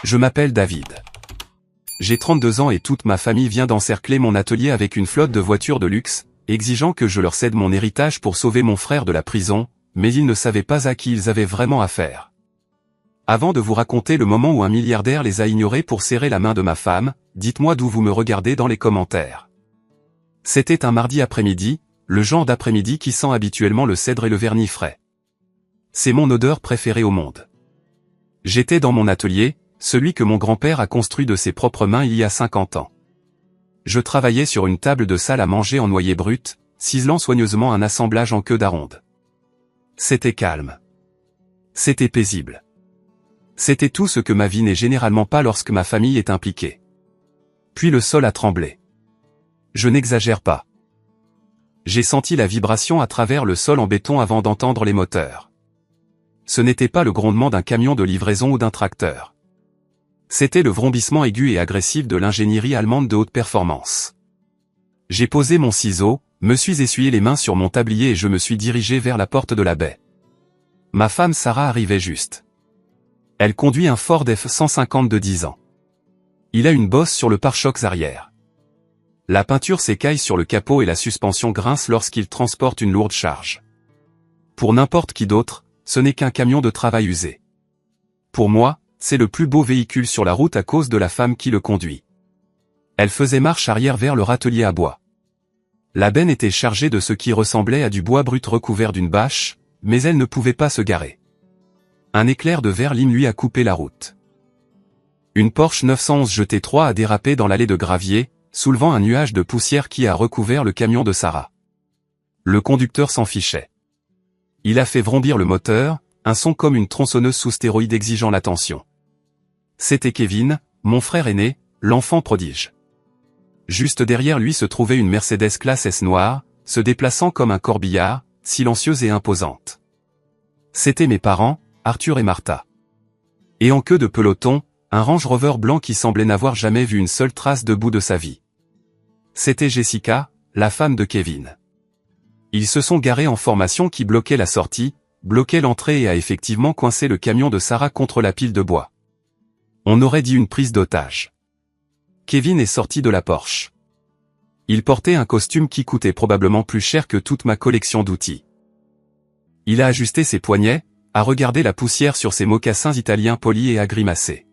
Je m'appelle David. J'ai 32 ans et toute ma famille vient d'encercler mon atelier avec une flotte de voitures de luxe, exigeant que je leur cède mon héritage pour sauver mon frère de la prison, mais ils ne savaient pas à qui ils avaient vraiment affaire. Avant de vous raconter le moment où un milliardaire les a ignorés pour serrer la main de ma femme, dites-moi d'où vous me regardez dans les commentaires. C'était un mardi après-midi, le genre d'après-midi qui sent habituellement le cèdre et le vernis frais. C'est mon odeur préférée au monde. J'étais dans mon atelier, celui que mon grand-père a construit de ses propres mains il y a 50 ans. Je travaillais sur une table de salle à manger en noyer brut, ciselant soigneusement un assemblage en queue d'aronde. C'était calme. C'était paisible. C'était tout ce que ma vie n'est généralement pas lorsque ma famille est impliquée. Puis le sol a tremblé. Je n'exagère pas. J'ai senti la vibration à travers le sol en béton avant d'entendre les moteurs. Ce n'était pas le grondement d'un camion de livraison ou d'un tracteur. C'était le vrombissement aigu et agressif de l'ingénierie allemande de haute performance. J'ai posé mon ciseau, me suis essuyé les mains sur mon tablier et je me suis dirigé vers la porte de la baie. Ma femme Sarah arrivait juste. Elle conduit un Ford F-150 de 10 ans. Il a une bosse sur le pare-chocs arrière. La peinture s'écaille sur le capot et la suspension grince lorsqu'il transporte une lourde charge. Pour n'importe qui d'autre, ce n'est qu'un camion de travail usé. Pour moi, c'est le plus beau véhicule sur la route à cause de la femme qui le conduit. Elle faisait marche arrière vers le râtelier à bois. La benne était chargée de ce qui ressemblait à du bois brut recouvert d'une bâche, mais elle ne pouvait pas se garer. Un éclair de verre lime lui a coupé la route. Une Porsche 911 GT3 a dérapé dans l'allée de gravier, soulevant un nuage de poussière qui a recouvert le camion de Sarah. Le conducteur s'en fichait. Il a fait vrombir le moteur, un son comme une tronçonneuse sous stéroïdes exigeant l'attention. C'était Kevin, mon frère aîné, l'enfant prodige. Juste derrière lui se trouvait une Mercedes classe S noire, se déplaçant comme un corbillard, silencieuse et imposante. C'étaient mes parents, Arthur et Martha. Et en queue de peloton, un Range Rover blanc qui semblait n'avoir jamais vu une seule trace de bout de sa vie. C'était Jessica, la femme de Kevin. Ils se sont garés en formation qui bloquait la sortie, bloquait l'entrée et a effectivement coincé le camion de Sarah contre la pile de bois. On aurait dit une prise d'otage. Kevin est sorti de la Porsche. Il portait un costume qui coûtait probablement plus cher que toute ma collection d'outils. Il a ajusté ses poignets, a regardé la poussière sur ses mocassins italiens polis et a grimacé.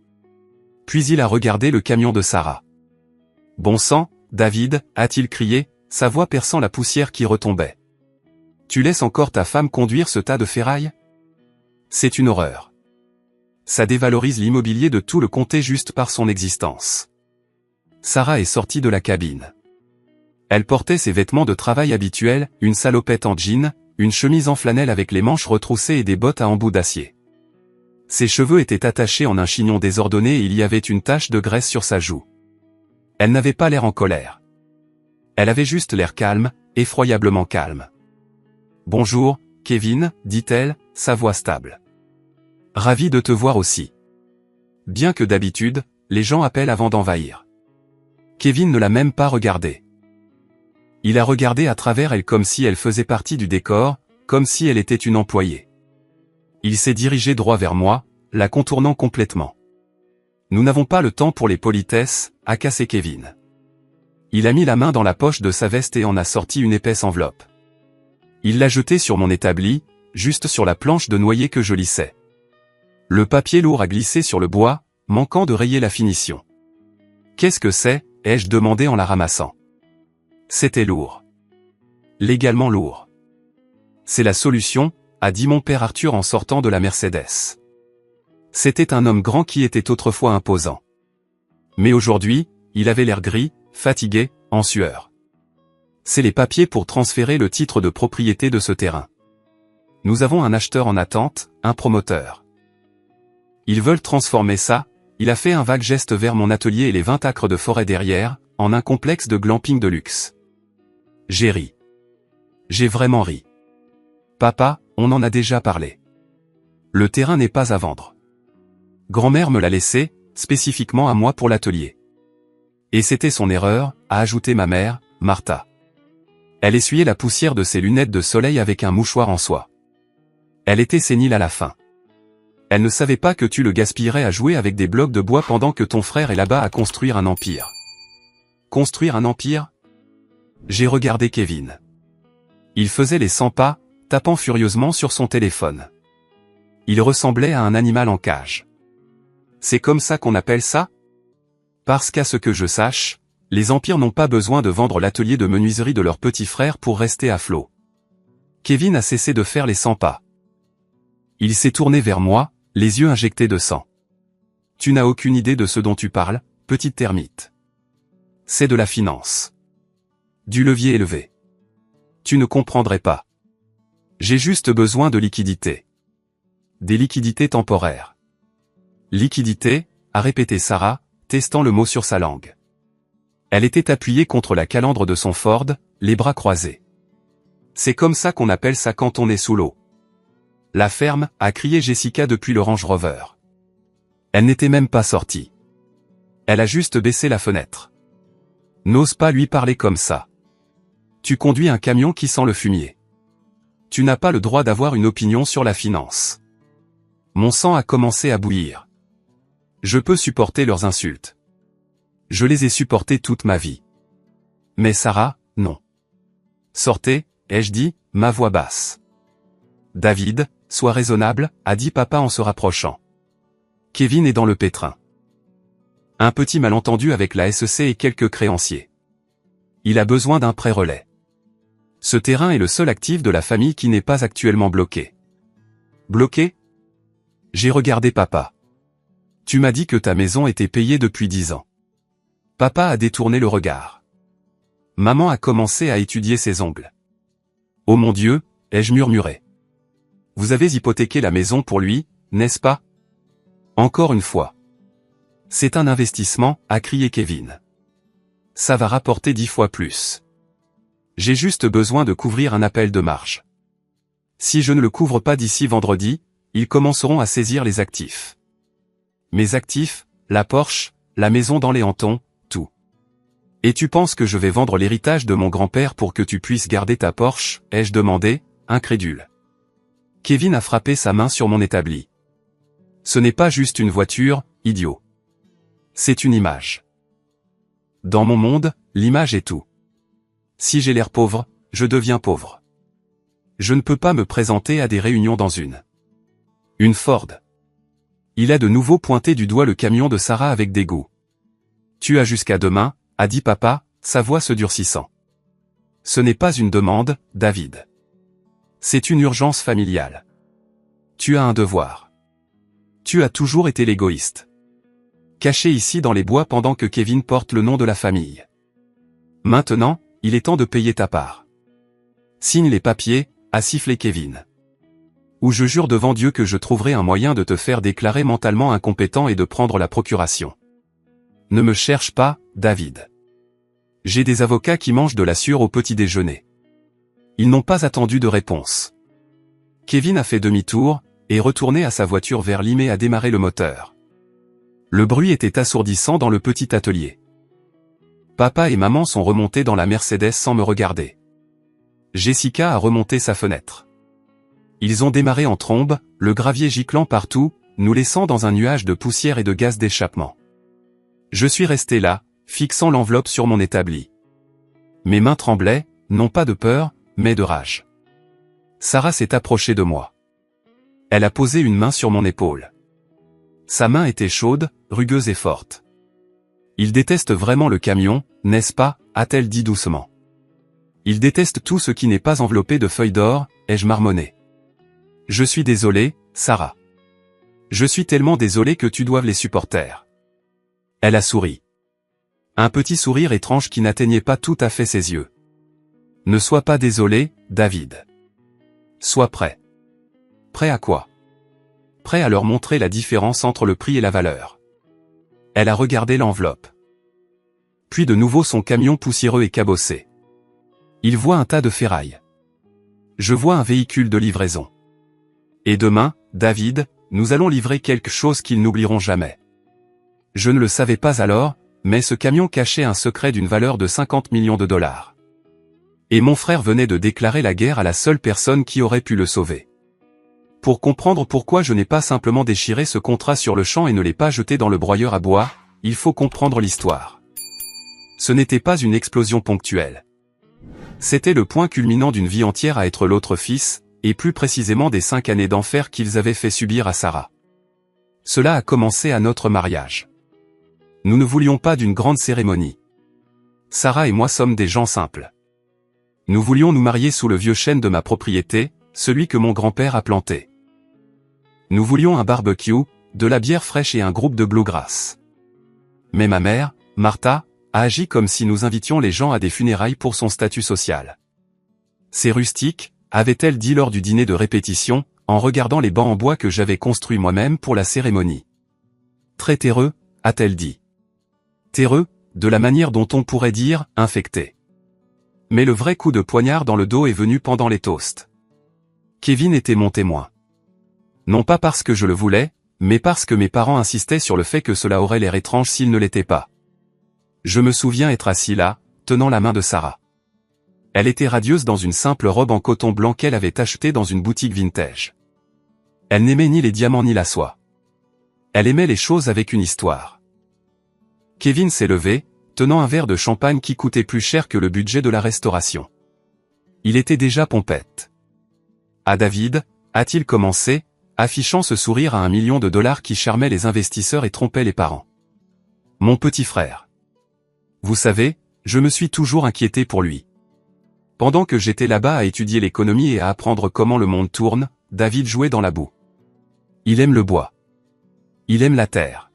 Puis il a regardé le camion de Sarah. « Bon sang, David » a-t-il crié, sa voix perçant la poussière qui retombait. « Tu laisses encore ta femme conduire ce tas de ferraille ? C'est une horreur. Ça dévalorise l'immobilier de tout le comté juste par son existence. » Sarah est sortie de la cabine. Elle portait ses vêtements de travail habituels, une salopette en jean, une chemise en flanelle avec les manches retroussées et des bottes à embout d'acier. Ses cheveux étaient attachés en un chignon désordonné et il y avait une tache de graisse sur sa joue. Elle n'avait pas l'air en colère. Elle avait juste l'air calme, effroyablement calme. « Bonjour, Kevin » dit-elle, sa voix stable. « Ravi de te voir aussi. » Bien que d'habitude, les gens appellent avant d'envahir. Kevin ne l'a même pas regardée. Il a regardé à travers elle comme si elle faisait partie du décor, comme si elle était une employée. Il s'est dirigé droit vers moi, la contournant complètement. « Nous n'avons pas le temps pour les politesses » a cassé Kevin. Il a mis la main dans la poche de sa veste et en a sorti une épaisse enveloppe. Il l'a jetée sur mon établi, juste sur la planche de noyer que je lissais. Le papier lourd a glissé sur le bois, manquant de rayer la finition. « Qu'est-ce que c'est » ai-je demandé en la ramassant. C'était lourd. Légalement lourd. C'est la solution, a dit mon père Arthur en sortant de la Mercedes. C'était un homme grand qui était autrefois imposant. Mais aujourd'hui, il avait l'air gris, fatigué, en sueur. C'est les papiers pour transférer le titre de propriété de ce terrain. Nous avons un acheteur en attente, un promoteur. Ils veulent transformer ça, il a fait un vague geste vers mon atelier et les 20 acres de forêt derrière, en un complexe de glamping de luxe. J'ai ri. J'ai vraiment ri. Papa, on en a déjà parlé. Le terrain n'est pas à vendre. Grand-mère me l'a laissé, spécifiquement à moi pour l'atelier. Et c'était son erreur, a ajouté ma mère, Martha. Elle essuyait la poussière de ses lunettes de soleil avec un mouchoir en soie. Elle était sénile à la fin. Elle ne savait pas que tu le gaspillerais à jouer avec des blocs de bois pendant que ton frère est là-bas à construire un empire. Construire un empire? J'ai regardé Kevin. Il faisait les 100 pas, tapant furieusement sur son téléphone. Il ressemblait à un animal en cage. C'est comme ça qu'on appelle ça? Parce qu'à ce que je sache, les empires n'ont pas besoin de vendre l'atelier de menuiserie de leur petit frère pour rester à flot. Kevin a cessé de faire les 100 pas. Il s'est tourné vers moi, les yeux injectés de sang. Tu n'as aucune idée de ce dont tu parles, petite termite. C'est de la finance. Du levier élevé. Tu ne comprendrais pas. J'ai juste besoin de liquidités. Des liquidités temporaires. Liquidité, a répété Sarah, testant le mot sur sa langue. Elle était appuyée contre la calandre de son Ford, les bras croisés. C'est comme ça qu'on appelle ça quand on est sous l'eau. La ferme, a crié Jessica depuis le Range Rover. Elle n'était même pas sortie. Elle a juste baissé la fenêtre. N'ose pas lui parler comme ça. Tu conduis un camion qui sent le fumier. Tu n'as pas le droit d'avoir une opinion sur la finance. Mon sang a commencé à bouillir. Je peux supporter leurs insultes. Je les ai supportées toute ma vie. Mais Sarah, non. Sortez, ai-je dit, ma voix basse. David, sois raisonnable, a dit papa en se rapprochant. Kevin est dans le pétrin. Un petit malentendu avec la SEC et quelques créanciers. Il a besoin d'un prêt relais. Ce terrain est le seul actif de la famille qui n'est pas actuellement bloqué. Bloqué? J'ai regardé papa. Tu m'as dit que ta maison était payée depuis 10 ans. Papa a détourné le regard. Maman a commencé à étudier ses ongles. Oh mon Dieu, ai-je murmuré. Vous avez hypothéqué la maison pour lui, n'est-ce pas? Encore une fois. C'est un investissement, a crié Kevin. Ça va rapporter 10 fois plus. J'ai juste besoin de couvrir un appel de marge. Si je ne le couvre pas d'ici vendredi, ils commenceront à saisir les actifs. Mes actifs, la Porsche, la maison dans les Hantons, tout. Et tu penses que je vais vendre l'héritage de mon grand-père pour que tu puisses garder ta Porsche, ai-je demandé, incrédule. Kevin a frappé sa main sur mon établi. Ce n'est pas juste une voiture, idiot. C'est une image. Dans mon monde, l'image est tout. Si j'ai l'air pauvre, je deviens pauvre. Je ne peux pas me présenter à des réunions dans une Ford. Il a de nouveau pointé du doigt le camion de Sarah avec dégoût. Tu as jusqu'à demain, a dit papa, sa voix se durcissant. Ce n'est pas une demande, David. C'est une urgence familiale. Tu as un devoir. Tu as toujours été l'égoïste. Caché ici dans les bois pendant que Kevin porte le nom de la famille. Maintenant, il est temps de payer ta part. Signe les papiers, a sifflé Kevin. Ou je jure devant Dieu que je trouverai un moyen de te faire déclarer mentalement incompétent et de prendre la procuration. Ne me cherche pas, David. J'ai des avocats qui mangent de la sueur au petit déjeuner. Ils n'ont pas attendu de réponse. Kevin a fait demi-tour, et retourné à sa voiture vers Limay à démarrer le moteur. Le bruit était assourdissant dans le petit atelier. Papa et maman sont remontés dans la Mercedes sans me regarder. Jessica a remonté sa fenêtre. Ils ont démarré en trombe, le gravier giclant partout, nous laissant dans un nuage de poussière et de gaz d'échappement. Je suis resté là, fixant l'enveloppe sur mon établi. Mes mains tremblaient, non pas de peur, mais de rage. Sarah s'est approchée de moi. Elle a posé une main sur mon épaule. Sa main était chaude, rugueuse et forte. Il déteste vraiment le camion, n'est-ce pas, a-t-elle dit doucement. Il déteste tout ce qui n'est pas enveloppé de feuilles d'or, ai-je marmonné. Je suis désolé, Sarah. Je suis tellement désolé que tu doives les supporter. Elle a souri. Un petit sourire étrange qui n'atteignait pas tout à fait ses yeux. Ne sois pas désolé, David. Sois prêt. Prêt à quoi? Prêt à leur montrer la différence entre le prix et la valeur. Elle a regardé l'enveloppe. Puis de nouveau son camion poussiéreux et cabossé. Il voit un tas de ferraille. Je vois un véhicule de livraison. Et demain, David, nous allons livrer quelque chose qu'ils n'oublieront jamais. Je ne le savais pas alors, mais ce camion cachait un secret d'une valeur de 50 millions de dollars. Et mon frère venait de déclarer la guerre à la seule personne qui aurait pu le sauver. Pour comprendre pourquoi je n'ai pas simplement déchiré ce contrat sur le champ et ne l'ai pas jeté dans le broyeur à bois, il faut comprendre l'histoire. Ce n'était pas une explosion ponctuelle. C'était le point culminant d'une vie entière à être l'autre fils, et plus précisément des 5 années d'enfer qu'ils avaient fait subir à Sarah. Cela a commencé à notre mariage. Nous ne voulions pas d'une grande cérémonie. Sarah et moi sommes des gens simples. Nous voulions nous marier sous le vieux chêne de ma propriété, celui que mon grand-père a planté. Nous voulions un barbecue, de la bière fraîche et un groupe de bluegrass. Mais ma mère, Martha, a agi comme si nous invitions les gens à des funérailles pour son statut social. C'est rustique, avait-elle dit lors du dîner de répétition, en regardant les bancs en bois que j'avais construits moi-même pour la cérémonie. Très terreux, a-t-elle dit. Terreux, de la manière dont on pourrait dire, infecté. Mais le vrai coup de poignard dans le dos est venu pendant les toasts. Kevin était mon témoin. Non pas parce que je le voulais, mais parce que mes parents insistaient sur le fait que cela aurait l'air étrange s'il ne l'était pas. Je me souviens être assis là, tenant la main de Sarah. Elle était radieuse dans une simple robe en coton blanc qu'elle avait achetée dans une boutique vintage. Elle n'aimait ni les diamants ni la soie. Elle aimait les choses avec une histoire. Kevin s'est levé, tenant un verre de champagne qui coûtait plus cher que le budget de la restauration. Il était déjà pompette. À David, a-t-il commencé, affichant ce sourire à $1 million qui charmait les investisseurs et trompait les parents. Mon petit frère. Vous savez, je me suis toujours inquiété pour lui. Pendant que j'étais là-bas à étudier l'économie et à apprendre comment le monde tourne, David jouait dans la boue. Il aime le bois. Il aime la terre.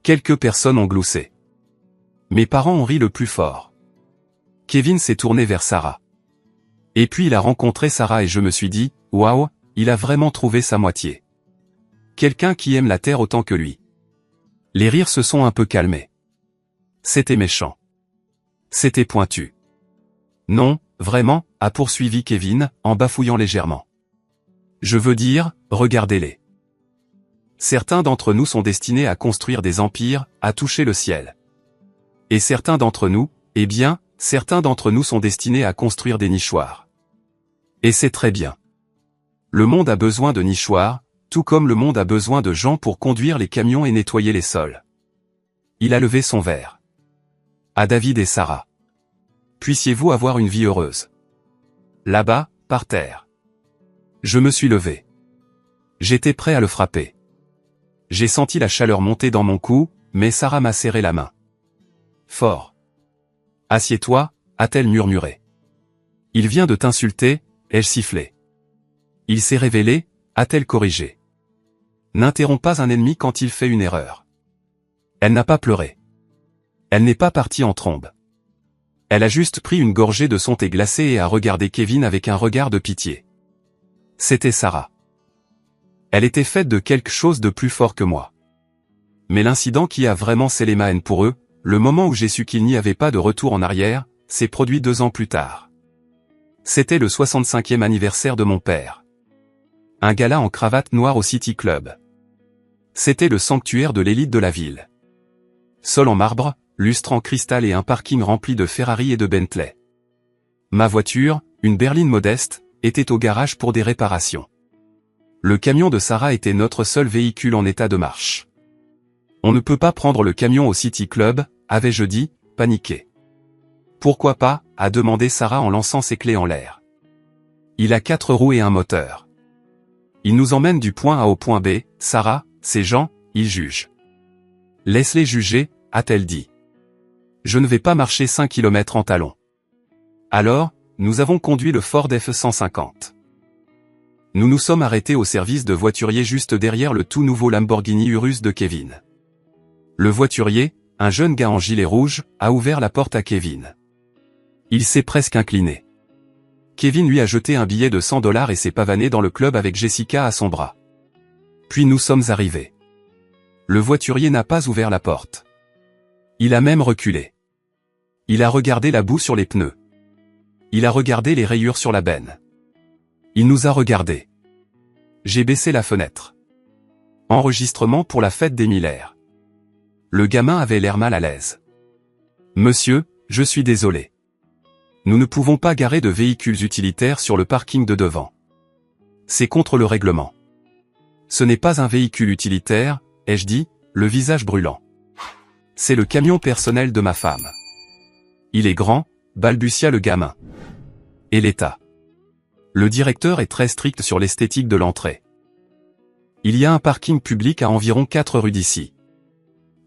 Quelques personnes ont gloussé. Mes parents ont ri le plus fort. Kevin s'est tourné vers Sarah. Et puis il a rencontré Sarah et je me suis dit, waouh, il a vraiment trouvé sa moitié. Quelqu'un qui aime la terre autant que lui. Les rires se sont un peu calmés. C'était méchant. C'était pointu. Non, vraiment, a poursuivi Kevin, en bafouillant légèrement. Je veux dire, regardez-les. Certains d'entre nous sont destinés à construire des empires, à toucher le ciel. Et certains d'entre nous, eh bien, certains d'entre nous sont destinés à construire des nichoirs. Et c'est très bien. Le monde a besoin de nichoirs, tout comme le monde a besoin de gens pour conduire les camions et nettoyer les sols. Il a levé son verre. À David et Sarah. Puissiez-vous avoir une vie heureuse. Là-bas, par terre. Je me suis levé. J'étais prêt à le frapper. J'ai senti la chaleur monter dans mon cou, mais Sarah m'a serré la main. Fort. Assieds-toi, a-t-elle murmuré. Il vient de t'insulter, ai-je sifflé. Il s'est révélé, a-t-elle corrigé. N'interromps pas un ennemi quand il fait une erreur. Elle n'a pas pleuré. Elle n'est pas partie en trombe. Elle a juste pris une gorgée de son thé glacé et a regardé Kevin avec un regard de pitié. C'était Sarah. Elle était faite de quelque chose de plus fort que moi. Mais l'incident qui a vraiment scellé ma haine pour eux, le moment où j'ai su qu'il n'y avait pas de retour en arrière, s'est produit 2 ans plus tard. C'était le 65e anniversaire de mon père. Un gala en cravate noire au City Club. C'était le sanctuaire de l'élite de la ville. Sol en marbre, lustre en cristal et un parking rempli de Ferrari et de Bentley. Ma voiture, une berline modeste, était au garage pour des réparations. Le camion de Sarah était notre seul véhicule en état de marche. On ne peut pas prendre le camion au City Club, avais-je dit, paniqué. Pourquoi pas, a demandé Sarah en lançant ses clés en l'air. Il a 4 roues et un moteur. Il nous emmène du point A au point B, Sarah, ces gens, ils jugent. Laisse-les juger, a-t-elle dit. Je ne vais pas marcher 5 km en talons. Alors, nous avons conduit le Ford F-150. Nous nous sommes arrêtés au service de voiturier juste derrière le tout nouveau Lamborghini Urus de Kevin. Le voiturier, un jeune gars en gilet rouge, a ouvert la porte à Kevin. Il s'est presque incliné. Kevin lui a jeté un billet de $100 et s'est pavané dans le club avec Jessica à son bras. Puis nous sommes arrivés. Le voiturier n'a pas ouvert la porte. Il a même reculé. Il a regardé la boue sur les pneus. Il a regardé les rayures sur la benne. Il nous a regardés. J'ai baissé la fenêtre. Enregistrement pour la fête des Miller. Le gamin avait l'air mal à l'aise. Monsieur, je suis désolé. Nous ne pouvons pas garer de véhicules utilitaires sur le parking de devant. C'est contre le règlement. Ce n'est pas un véhicule utilitaire, ai-je dit, le visage brûlant. C'est le camion personnel de ma femme. Il est grand, balbutia le gamin. Et l'état. Le directeur est très strict sur l'esthétique de l'entrée. Il y a un parking public à environ 4 rues d'ici.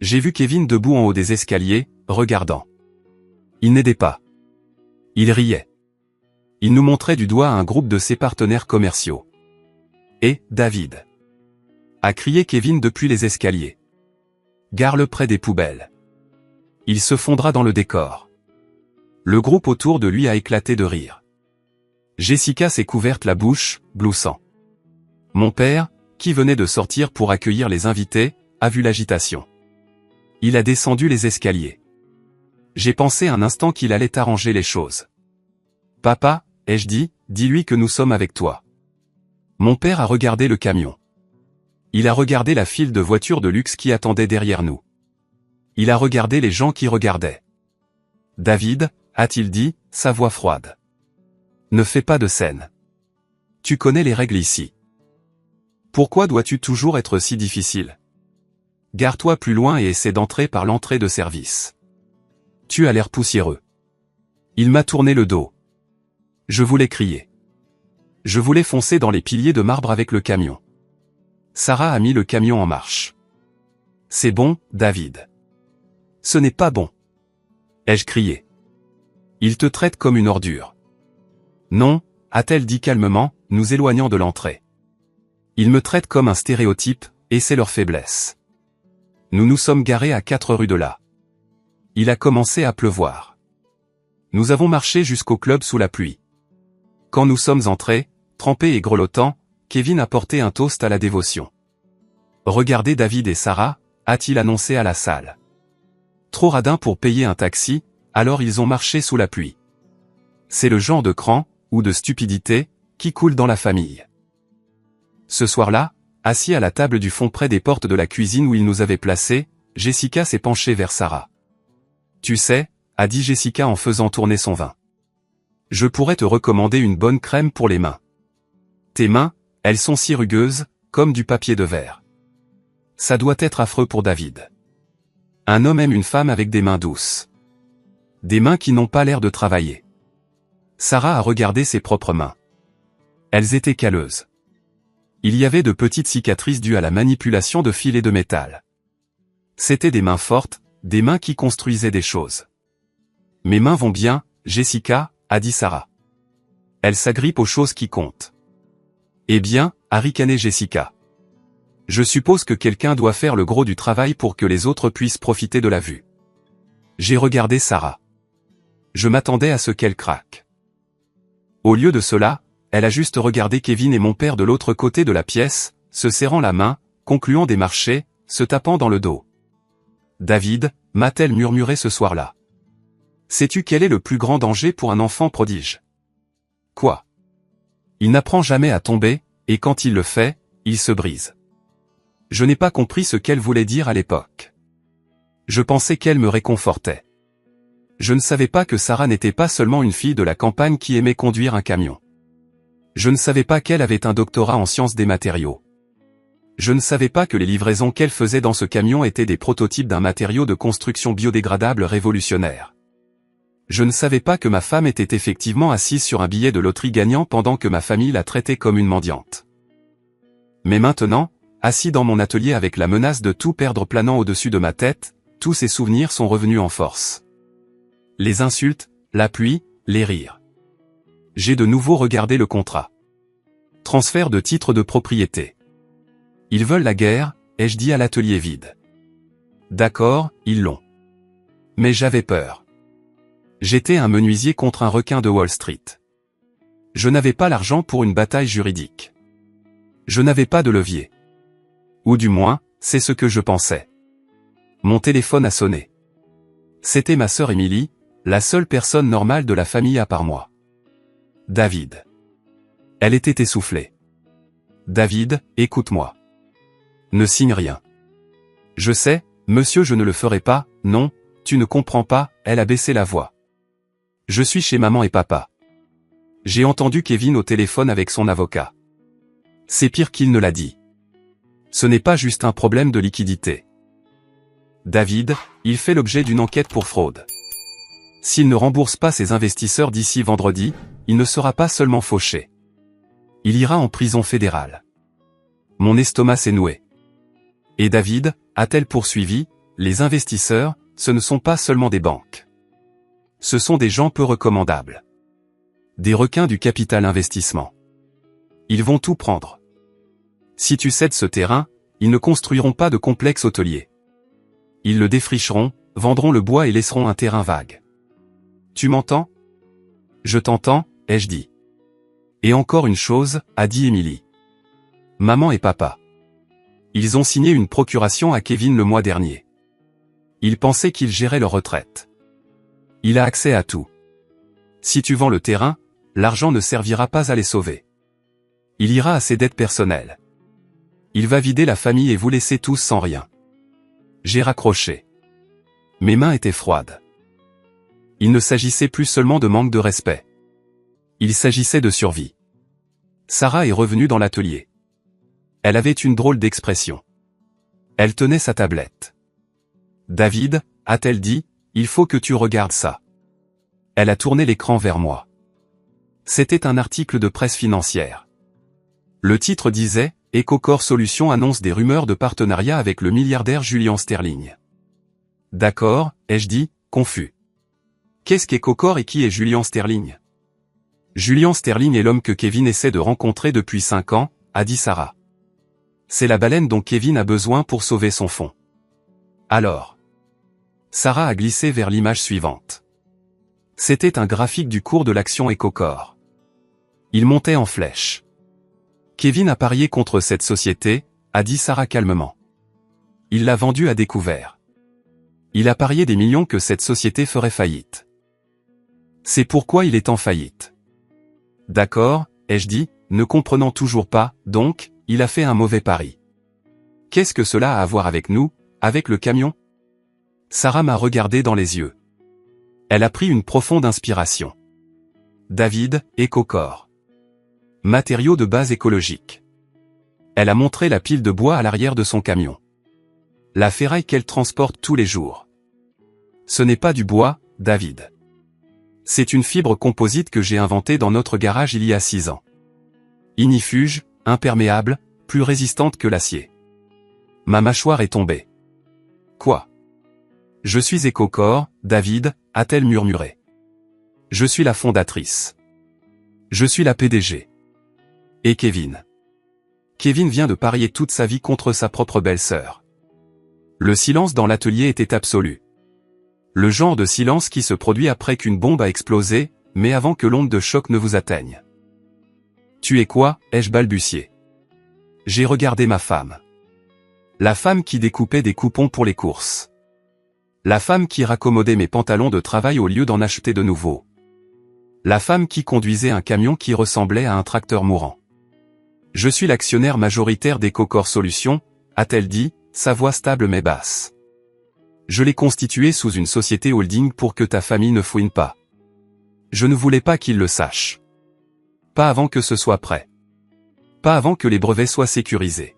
J'ai vu Kevin debout en haut des escaliers, regardant. Il n'aidait pas. Il riait. Il nous montrait du doigt un groupe de ses partenaires commerciaux. Et, David, a crié Kevin depuis les escaliers. Gare-le près des poubelles. Il se fondra dans le décor. Le groupe autour de lui a éclaté de rire. Jessica s'est couverte la bouche, gloussant. Mon père, qui venait de sortir pour accueillir les invités, a vu l'agitation. Il a descendu les escaliers. J'ai pensé un instant qu'il allait arranger les choses. Papa, ai-je dit, dis-lui que nous sommes avec toi. Mon père a regardé le camion. Il a regardé la file de voitures de luxe qui attendait derrière nous. Il a regardé les gens qui regardaient. David, a-t-il dit, sa voix froide. Ne fais pas de scène. Tu connais les règles ici. Pourquoi dois-tu toujours être si difficile? Gare-toi plus loin et essaie d'entrer par l'entrée de service. Tu as l'air poussiéreux. Il m'a tourné le dos. Je voulais crier. Je voulais foncer dans les piliers de marbre avec le camion. Sarah a mis le camion en marche. C'est bon, David. Ce n'est pas bon. Ai-je crié. Il te traite comme une ordure. Non, a-t-elle dit calmement, nous éloignant de l'entrée. Ils me traitent comme un stéréotype, et c'est leur faiblesse. Nous nous sommes garés à 4 rues de là. Il a commencé à pleuvoir. Nous avons marché jusqu'au club sous la pluie. Quand nous sommes entrés, trempés et grelottants, Kevin a porté un toast à la dévotion. Regardez David et Sarah, a-t-il annoncé à la salle. Trop radin pour payer un taxi, alors ils ont marché sous la pluie. C'est le genre de cran, ou de stupidité, qui coule dans la famille. Ce soir-là, assis à la table du fond près des portes de la cuisine où il nous avait placés, Jessica s'est penchée vers Sarah. Tu sais, a dit Jessica en faisant tourner son vin. Je pourrais te recommander une bonne crème pour les mains. Tes mains, elles sont si rugueuses, comme du papier de verre. Ça doit être affreux pour David. Un homme aime une femme avec des mains douces. Des mains qui n'ont pas l'air de travailler. Sarah a regardé ses propres mains. Elles étaient calleuses. Il y avait de petites cicatrices dues à la manipulation de fils et de métal. C'étaient des mains fortes, des mains qui construisaient des choses. Mes mains vont bien, Jessica, a dit Sarah. Elle s'agrippe aux choses qui comptent. Eh bien, a ricané Jessica. Je suppose que quelqu'un doit faire le gros du travail pour que les autres puissent profiter de la vue. J'ai regardé Sarah. Je m'attendais à ce qu'elle craque. Au lieu de cela, elle a juste regardé Kevin et mon père de l'autre côté de la pièce, se serrant la main, concluant des marchés, se tapant dans le dos. David, m'a-t-elle murmuré ce soir-là. Sais-tu quel est le plus grand danger pour un enfant prodige? Quoi? Il n'apprend jamais à tomber, et quand il le fait, il se brise. Je n'ai pas compris ce qu'elle voulait dire à l'époque. Je pensais qu'elle me réconfortait. Je ne savais pas que Sarah n'était pas seulement une fille de la campagne qui aimait conduire un camion. Je ne savais pas qu'elle avait un doctorat en sciences des matériaux. Je ne savais pas que les livraisons qu'elle faisait dans ce camion étaient des prototypes d'un matériau de construction biodégradable révolutionnaire. Je ne savais pas que ma femme était effectivement assise sur un billet de loterie gagnant pendant que ma famille la traitait comme une mendiante. Mais maintenant, assis dans mon atelier avec la menace de tout perdre planant au-dessus de ma tête, tous ces souvenirs sont revenus en force. Les insultes, la pluie, les rires. J'ai de nouveau regardé le contrat. Transfert de titre de propriété. Ils veulent la guerre, ai-je dit à l'atelier vide. D'accord, ils l'ont. Mais j'avais peur. J'étais un menuisier contre un requin de Wall Street. Je n'avais pas l'argent pour une bataille juridique. Je n'avais pas de levier. Ou du moins, c'est ce que je pensais. Mon téléphone a sonné. C'était ma sœur Émilie, la seule personne normale de la famille à part moi. David. Elle était essoufflée. David, écoute-moi. Ne signe rien. Je sais, monsieur, je ne le ferai pas, non, tu ne comprends pas, elle a baissé la voix. Je suis chez maman et papa. J'ai entendu Kevin au téléphone avec son avocat. C'est pire qu'il ne l'a dit. Ce n'est pas juste un problème de liquidité. David, il fait l'objet d'une enquête pour fraude. S'il ne rembourse pas ses investisseurs d'ici vendredi, il ne sera pas seulement fauché. Il ira en prison fédérale. Mon estomac s'est noué. Et David, a-t-elle poursuivi, les investisseurs, ce ne sont pas seulement des banques. Ce sont des gens peu recommandables. Des requins du capital investissement. Ils vont tout prendre. Si tu cèdes ce terrain, ils ne construiront pas de complexe hôtelier. Ils le défricheront, vendront le bois et laisseront un terrain vague. Tu m'entends? Je t'entends, ai-je dit. Et encore une chose, a dit Émilie. Maman et papa. Ils ont signé une procuration à Kevin le mois dernier. Ils pensaient qu'ils géraient leur retraite. Il a accès à tout. Si tu vends le terrain, l'argent ne servira pas à les sauver. Il ira à ses dettes personnelles. Il va vider la famille et vous laisser tous sans rien. J'ai raccroché. Mes mains étaient froides. Il ne s'agissait plus seulement de manque de respect. Il s'agissait de survie. Sarah est revenue dans l'atelier. Elle avait une drôle d'expression. Elle tenait sa tablette. David, a-t-elle dit, il faut que tu regardes ça. Elle a tourné l'écran vers moi. C'était un article de presse financière. Le titre disait, EcoCore Solutions annonce des rumeurs de partenariat avec le milliardaire Julian Sterling. D'accord, ai-je dit, confus. Qu'est-ce qu'EcoCore et qui est Julian Sterling? Julian Sterling est l'homme que Kevin essaie de rencontrer depuis 5 ans, a dit Sarah. C'est la baleine dont Kevin a besoin pour sauver son fonds. Alors. Sarah a glissé vers l'image suivante. C'était un graphique du cours de l'action EcoCore. Il montait en flèche. Kevin a parié contre cette société, a dit Sarah calmement. Il l'a vendue à découvert. Il a parié des millions que cette société ferait faillite. C'est pourquoi il est en faillite. D'accord, ai-je dit, ne comprenant toujours pas, donc, il a fait un mauvais pari. Qu'est-ce que cela a à voir avec nous, avec le camion? Sarah m'a regardé dans les yeux. Elle a pris une profonde inspiration. David, EcoCore. Matériaux de base écologique. Elle a montré la pile de bois à l'arrière de son camion. La ferraille qu'elle transporte tous les jours. Ce n'est pas du bois, David. C'est une fibre composite que j'ai inventée dans notre garage il y a 6 ans. Ignifuge, imperméable, plus résistante que l'acier. Ma mâchoire est tombée. Quoi? Je suis EcoCore, David, a-t-elle murmuré. Je suis la fondatrice. Je suis la PDG. Et Kevin. Kevin vient de parier toute sa vie contre sa propre belle-sœur. Le silence dans l'atelier était absolu. Le genre de silence qui se produit après qu'une bombe a explosé, mais avant que l'onde de choc ne vous atteigne. Tu es quoi, ai-je balbutié. J'ai regardé ma femme. La femme qui découpait des coupons pour les courses. La femme qui raccommodait mes pantalons de travail au lieu d'en acheter de nouveaux. La femme qui conduisait un camion qui ressemblait à un tracteur mourant. Je suis l'actionnaire majoritaire d'EcoCore Solutions, a-t-elle dit, sa voix stable mais basse. Je l'ai constituée sous une société holding pour que ta famille ne fouine pas. Je ne voulais pas qu'ils le sachent. Pas avant que ce soit prêt. Pas avant que les brevets soient sécurisés.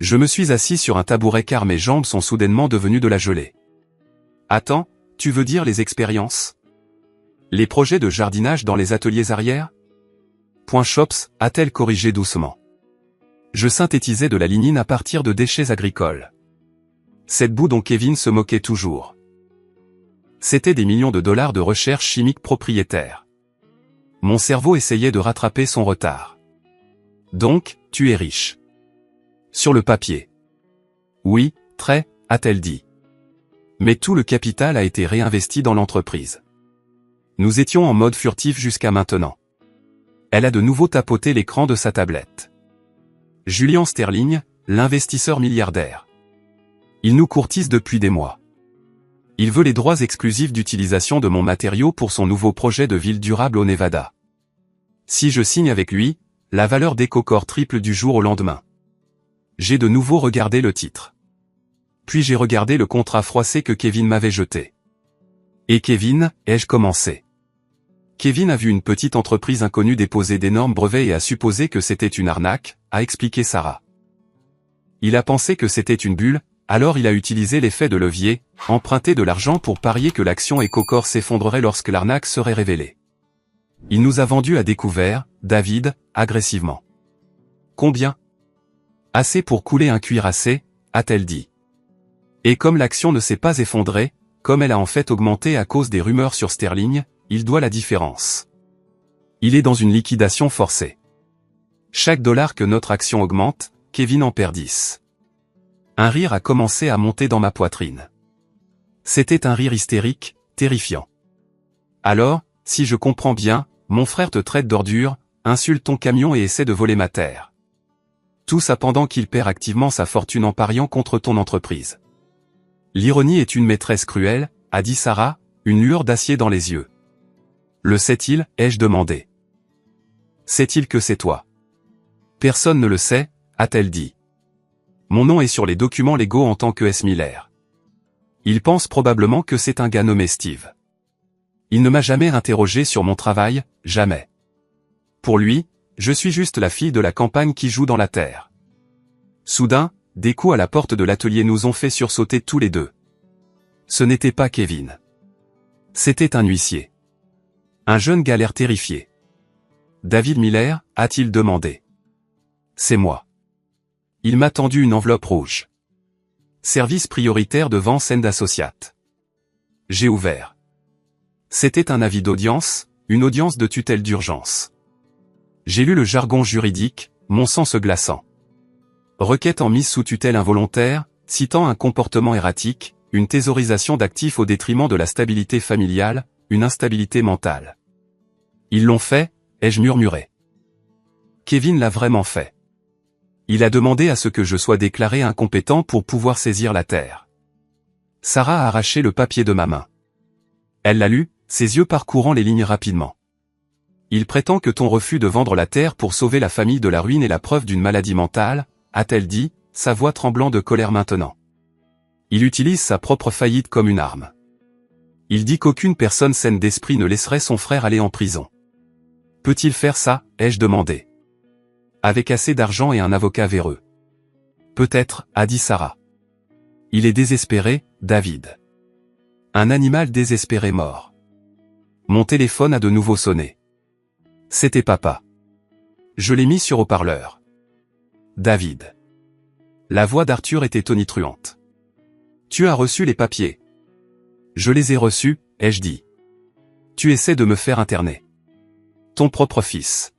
Je me suis assis sur un tabouret car mes jambes sont soudainement devenues de la gelée. Attends, tu veux dire les expériences? Les projets de jardinage dans les ateliers arrière? Point Shops, a-t-elle corrigé doucement. Je synthétisais de la lignine à partir de déchets agricoles. Cette boue dont Kevin se moquait toujours. C'était des millions de dollars de recherche chimique propriétaire. Mon cerveau essayait de rattraper son retard. Donc, tu es riche. Sur le papier. Oui, très, a-t-elle dit. Mais tout le capital a été réinvesti dans l'entreprise. Nous étions en mode furtif jusqu'à maintenant. Elle a de nouveau tapoté l'écran de sa tablette. Julian Sterling, l'investisseur milliardaire. Il nous courtise depuis des mois. Il veut les droits exclusifs d'utilisation de mon matériau pour son nouveau projet de ville durable au Nevada. Si je signe avec lui, la valeur d'EcoCore triple du jour au lendemain. J'ai de nouveau regardé le titre. Puis j'ai regardé le contrat froissé que Kevin m'avait jeté. Et Kevin, ai-je commencé. Kevin a vu une petite entreprise inconnue déposer d'énormes brevets et a supposé que c'était une arnaque, a expliqué Sarah. Il a pensé que c'était une bulle, alors il a utilisé l'effet de levier, emprunté de l'argent pour parier que l'action EcoCore s'effondrerait lorsque l'arnaque serait révélée. Il nous a vendu à découvert, David, agressivement. Combien? Assez pour couler un cuirassé, a-t-elle dit. Et comme l'action ne s'est pas effondrée, comme elle a en fait augmenté à cause des rumeurs sur Sterling, il doit la différence. Il est dans une liquidation forcée. Chaque dollar que notre action augmente, Kevin en perd 10. Un rire a commencé à monter dans ma poitrine. C'était un rire hystérique, terrifiant. Alors, si je comprends bien, mon frère te traite d'ordure, insulte ton camion et essaie de voler ma terre. Tout ça pendant qu'il perd activement sa fortune en pariant contre ton entreprise. L'ironie est une maîtresse cruelle, a dit Sarah, une lueur d'acier dans les yeux. Le sait-il, ai-je demandé. Sait-il que c'est toi? Personne ne le sait, a-t-elle dit. Mon nom est sur les documents légaux en tant que S. Miller. Il pense probablement que c'est un gars nommé Steve. Il ne m'a jamais interrogé sur mon travail, jamais. Pour lui, je suis juste la fille de la campagne qui joue dans la terre. Soudain, des coups à la porte de l'atelier nous ont fait sursauter tous les deux. Ce n'était pas Kevin. C'était un huissier. Un jeune gars l'air terrifié. David Miller, a-t-il demandé. C'est moi. Il m'a tendu une enveloppe rouge. Service prioritaire de Vance & Associates. J'ai ouvert. C'était un avis d'audience, une audience de tutelle d'urgence. J'ai lu le jargon juridique, mon sang se glaçant. Requête en mise sous tutelle involontaire, citant un comportement erratique, une thésaurisation d'actifs au détriment de la stabilité familiale, une instabilité mentale. Ils l'ont fait, ai-je murmuré. Kevin l'a vraiment fait. Il a demandé à ce que je sois déclaré incompétent pour pouvoir saisir la terre. Sarah a arraché le papier de ma main. Elle l'a lu, ses yeux parcourant les lignes rapidement. Il prétend que ton refus de vendre la terre pour sauver la famille de la ruine est la preuve d'une maladie mentale, a-t-elle dit, sa voix tremblant de colère maintenant. Il utilise sa propre faillite comme une arme. Il dit qu'aucune personne saine d'esprit ne laisserait son frère aller en prison. Peut-il faire ça, ai-je demandé. Avec assez d'argent et un avocat véreux. Peut-être, a dit Sarah. Il est désespéré, David. Un animal désespéré mort. Mon téléphone a de nouveau sonné. C'était papa. Je l'ai mis sur haut-parleur. David. La voix d'Arthur était tonitruante. Tu as reçu les papiers. Je les ai reçus, ai-je dit. Tu essaies de me faire interner. Ton propre fils.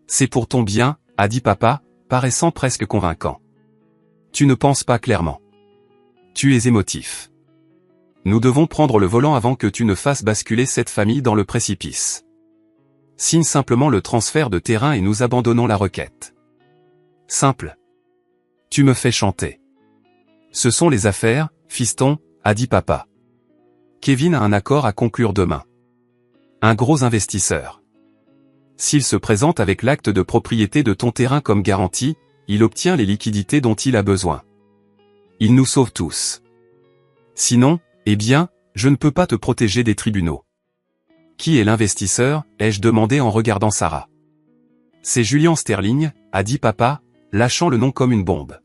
C'est pour ton bien, a dit papa, paraissant presque convaincant. Tu ne penses pas clairement. Tu es émotif. Nous devons prendre le volant avant que tu ne fasses basculer cette famille dans le précipice. Signe simplement le transfert de terrain et nous abandonnons la requête. Simple. Tu me fais chanter. Ce sont les affaires, fiston, a dit papa. Kevin a un accord à conclure demain. Un gros investisseur. S'il se présente avec l'acte de propriété de ton terrain comme garantie, il obtient les liquidités dont il a besoin. Il nous sauve tous. Sinon, eh bien, je ne peux pas te protéger des tribunaux. Qui est l'investisseur, ai-je demandé en regardant Sarah. C'est Julian Sterling, a dit papa, lâchant le nom comme une bombe.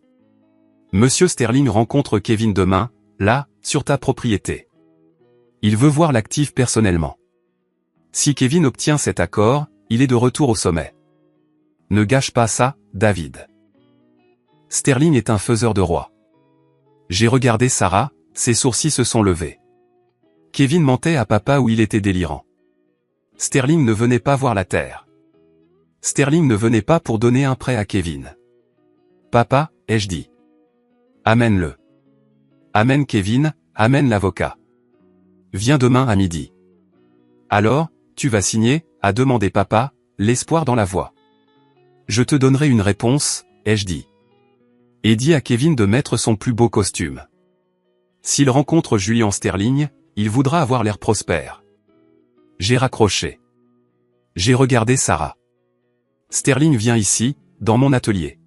Monsieur Sterling rencontre Kevin demain, là, sur ta propriété. Il veut voir l'actif personnellement. Si Kevin obtient cet accord, il est de retour au sommet. Ne gâche pas ça, David. Sterling est un faiseur de roi. J'ai regardé Sarah, ses sourcils se sont levés. Kevin mentait à papa où il était délirant. Sterling ne venait pas voir la terre. Sterling ne venait pas pour donner un prêt à Kevin. Papa, ai-je dit. Amène-le. Amène Kevin, amène l'avocat. Viens demain à midi. Alors, tu vas signer, a demandé papa, l'espoir dans la voix. Je te donnerai une réponse, ai-je dit. Et dis à Kevin de mettre son plus beau costume. S'il rencontre Julian Sterling, il voudra avoir l'air prospère. J'ai raccroché. J'ai regardé Sarah. Sterling vient ici, dans mon atelier.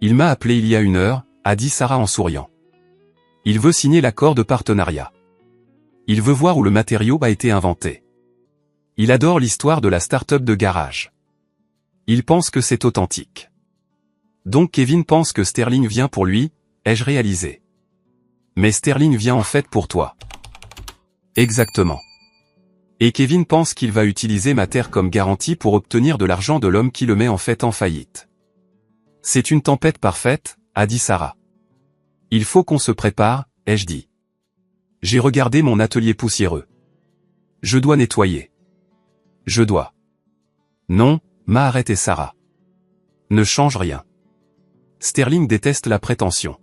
Il m'a appelé il y a 1 heure, a dit Sarah en souriant. Il veut signer l'accord de partenariat. Il veut voir où le matériau a été inventé. Il adore l'histoire de la start-up de garage. Il pense que c'est authentique. Donc Kevin pense que Sterling vient pour lui, ai-je réalisé. Mais Sterling vient en fait pour toi. Exactement. Et Kevin pense qu'il va utiliser ma terre comme garantie pour obtenir de l'argent de l'homme qui le met en fait en faillite. C'est une tempête parfaite, a dit Sarah. Il faut qu'on se prépare, ai-je dit. J'ai regardé mon atelier poussiéreux. Je dois nettoyer. Je dois. Non, m'a arrêté Sarah. Ne change rien. Sterling déteste la prétention.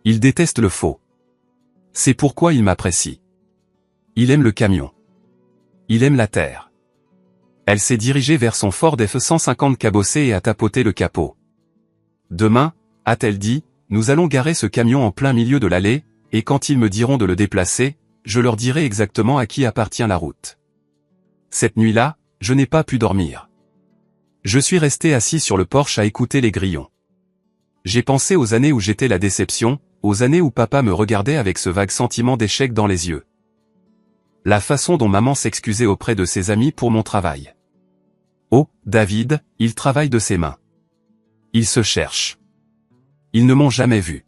Il déteste le faux. C'est pourquoi il m'apprécie. Il aime le camion. Il aime la terre. Elle s'est dirigée vers son Ford F-150 cabossé et a tapoté le capot. Demain, a-t-elle dit, nous allons garer ce camion en plein milieu de l'allée, et quand ils me diront de le déplacer, je leur dirai exactement à qui appartient la route. Cette nuit-là, je n'ai pas pu dormir. Je suis resté assis sur le porche à écouter les grillons. J'ai pensé aux années où j'étais la déception, aux années où papa me regardait avec ce vague sentiment d'échec dans les yeux. La façon dont maman s'excusait auprès de ses amis pour mon travail. Oh, David, il travaille de ses mains. Ils se cherchent. Ils ne m'ont jamais vu.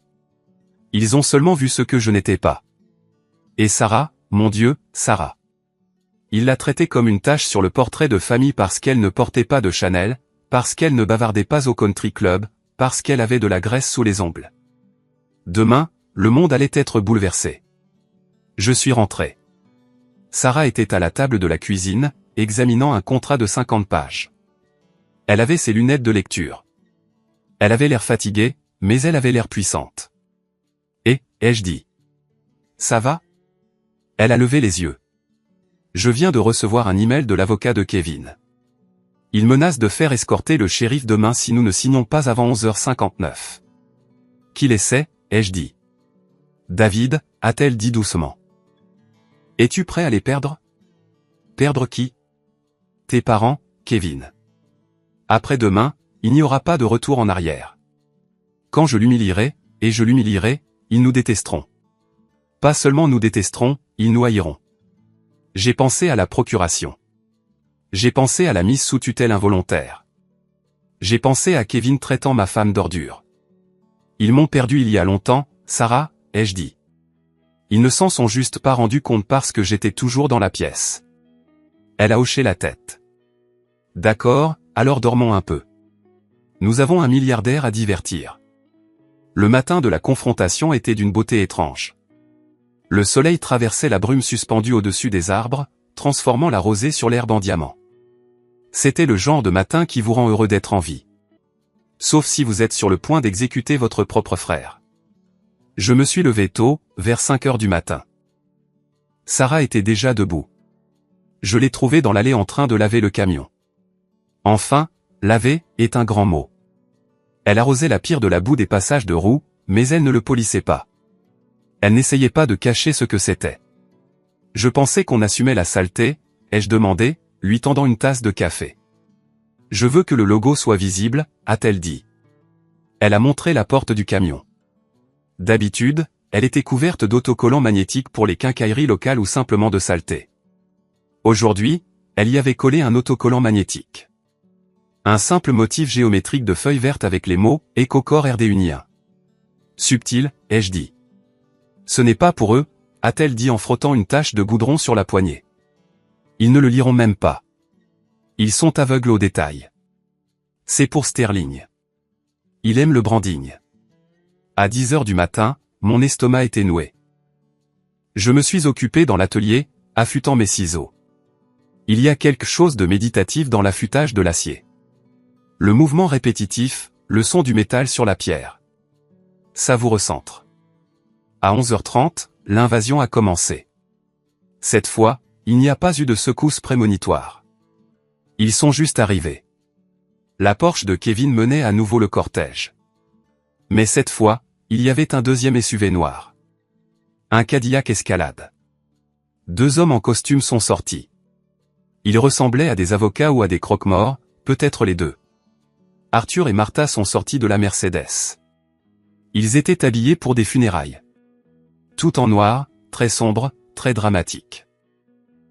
Ils ont seulement vu ce que je n'étais pas. Et Sarah, mon Dieu, Sarah. Il l'a traitée comme une tache sur le portrait de famille parce qu'elle ne portait pas de Chanel, parce qu'elle ne bavardait pas au country club, parce qu'elle avait de la graisse sous les ongles. Demain, le monde allait être bouleversé. Je suis rentré. Sarah était à la table de la cuisine, examinant un contrat de 50 pages. Elle avait ses lunettes de lecture. Elle avait l'air fatiguée, mais elle avait l'air puissante. Et, ai-je dit. Ça va? Elle a levé les yeux. Je viens de recevoir un email de l'avocat de Kevin. Il menace de faire escorter le shérif demain si nous ne signons pas avant 11h59. Qui l'essaie, ai-je dit. David, a-t-elle dit doucement. Es-tu prêt à les perdre? Perdre qui? Tes parents, Kevin. Après-demain, il n'y aura pas de retour en arrière. Quand je l'humilierai, et je l'humilierai, ils nous détesteront. Pas seulement nous détesteront, ils nous haïront. J'ai pensé à la procuration. J'ai pensé à la mise sous tutelle involontaire. J'ai pensé à Kevin traitant ma femme d'ordure. Ils m'ont perdu il y a longtemps, Sarah, ai-je dit. Ils ne s'en sont juste pas rendus compte parce que j'étais toujours dans la pièce. Elle a hoché la tête. D'accord, alors dormons un peu. Nous avons un milliardaire à divertir. Le matin de la confrontation était d'une beauté étrange. Le soleil traversait la brume suspendue au-dessus des arbres, transformant la rosée sur l'herbe en diamant. C'était le genre de matin qui vous rend heureux d'être en vie. Sauf si vous êtes sur le point d'exécuter votre propre frère. Je me suis levé tôt, vers 5 heures du matin. Sarah était déjà debout. Je l'ai trouvée dans l'allée en train de laver le camion. Enfin, laver est un grand mot. Elle arrosait la pire de la boue des passages de roues, mais elle ne le polissait pas. Elle n'essayait pas de cacher ce que c'était. Je pensais qu'on assumait la saleté, ai-je demandé, lui tendant une tasse de café. Je veux que le logo soit visible, a-t-elle dit. Elle a montré la porte du camion. D'habitude, elle était couverte d'autocollants magnétiques pour les quincailleries locales ou simplement de saleté. Aujourd'hui, elle y avait collé un autocollant magnétique. Un simple motif géométrique de feuilles vertes avec les mots « Éco-corps RD-Unien ». Subtil, ai-je dit. Ce n'est pas pour eux, a-t-elle dit en frottant une tache de goudron sur la poignée. Ils ne le liront même pas. Ils sont aveugles aux détails. C'est pour Sterling. Il aime le branding. À 10 heures du matin, mon estomac était noué. Je me suis occupé dans l'atelier, affûtant mes ciseaux. Il y a quelque chose de méditatif dans l'affûtage de l'acier. Le mouvement répétitif, le son du métal sur la pierre. Ça vous recentre. À 11h30, l'invasion a commencé. Cette fois, il n'y a pas eu de secousse prémonitoire. Ils sont juste arrivés. La Porsche de Kevin menait à nouveau le cortège. Mais cette fois, il y avait un deuxième SUV noir. Un Cadillac Escalade. 2 hommes en costume sont sortis. Ils ressemblaient à des avocats ou à des croque-morts, peut-être les deux. Arthur et Martha sont sortis de la Mercedes. Ils étaient habillés pour des funérailles. Tout en noir, très sombre, très dramatique.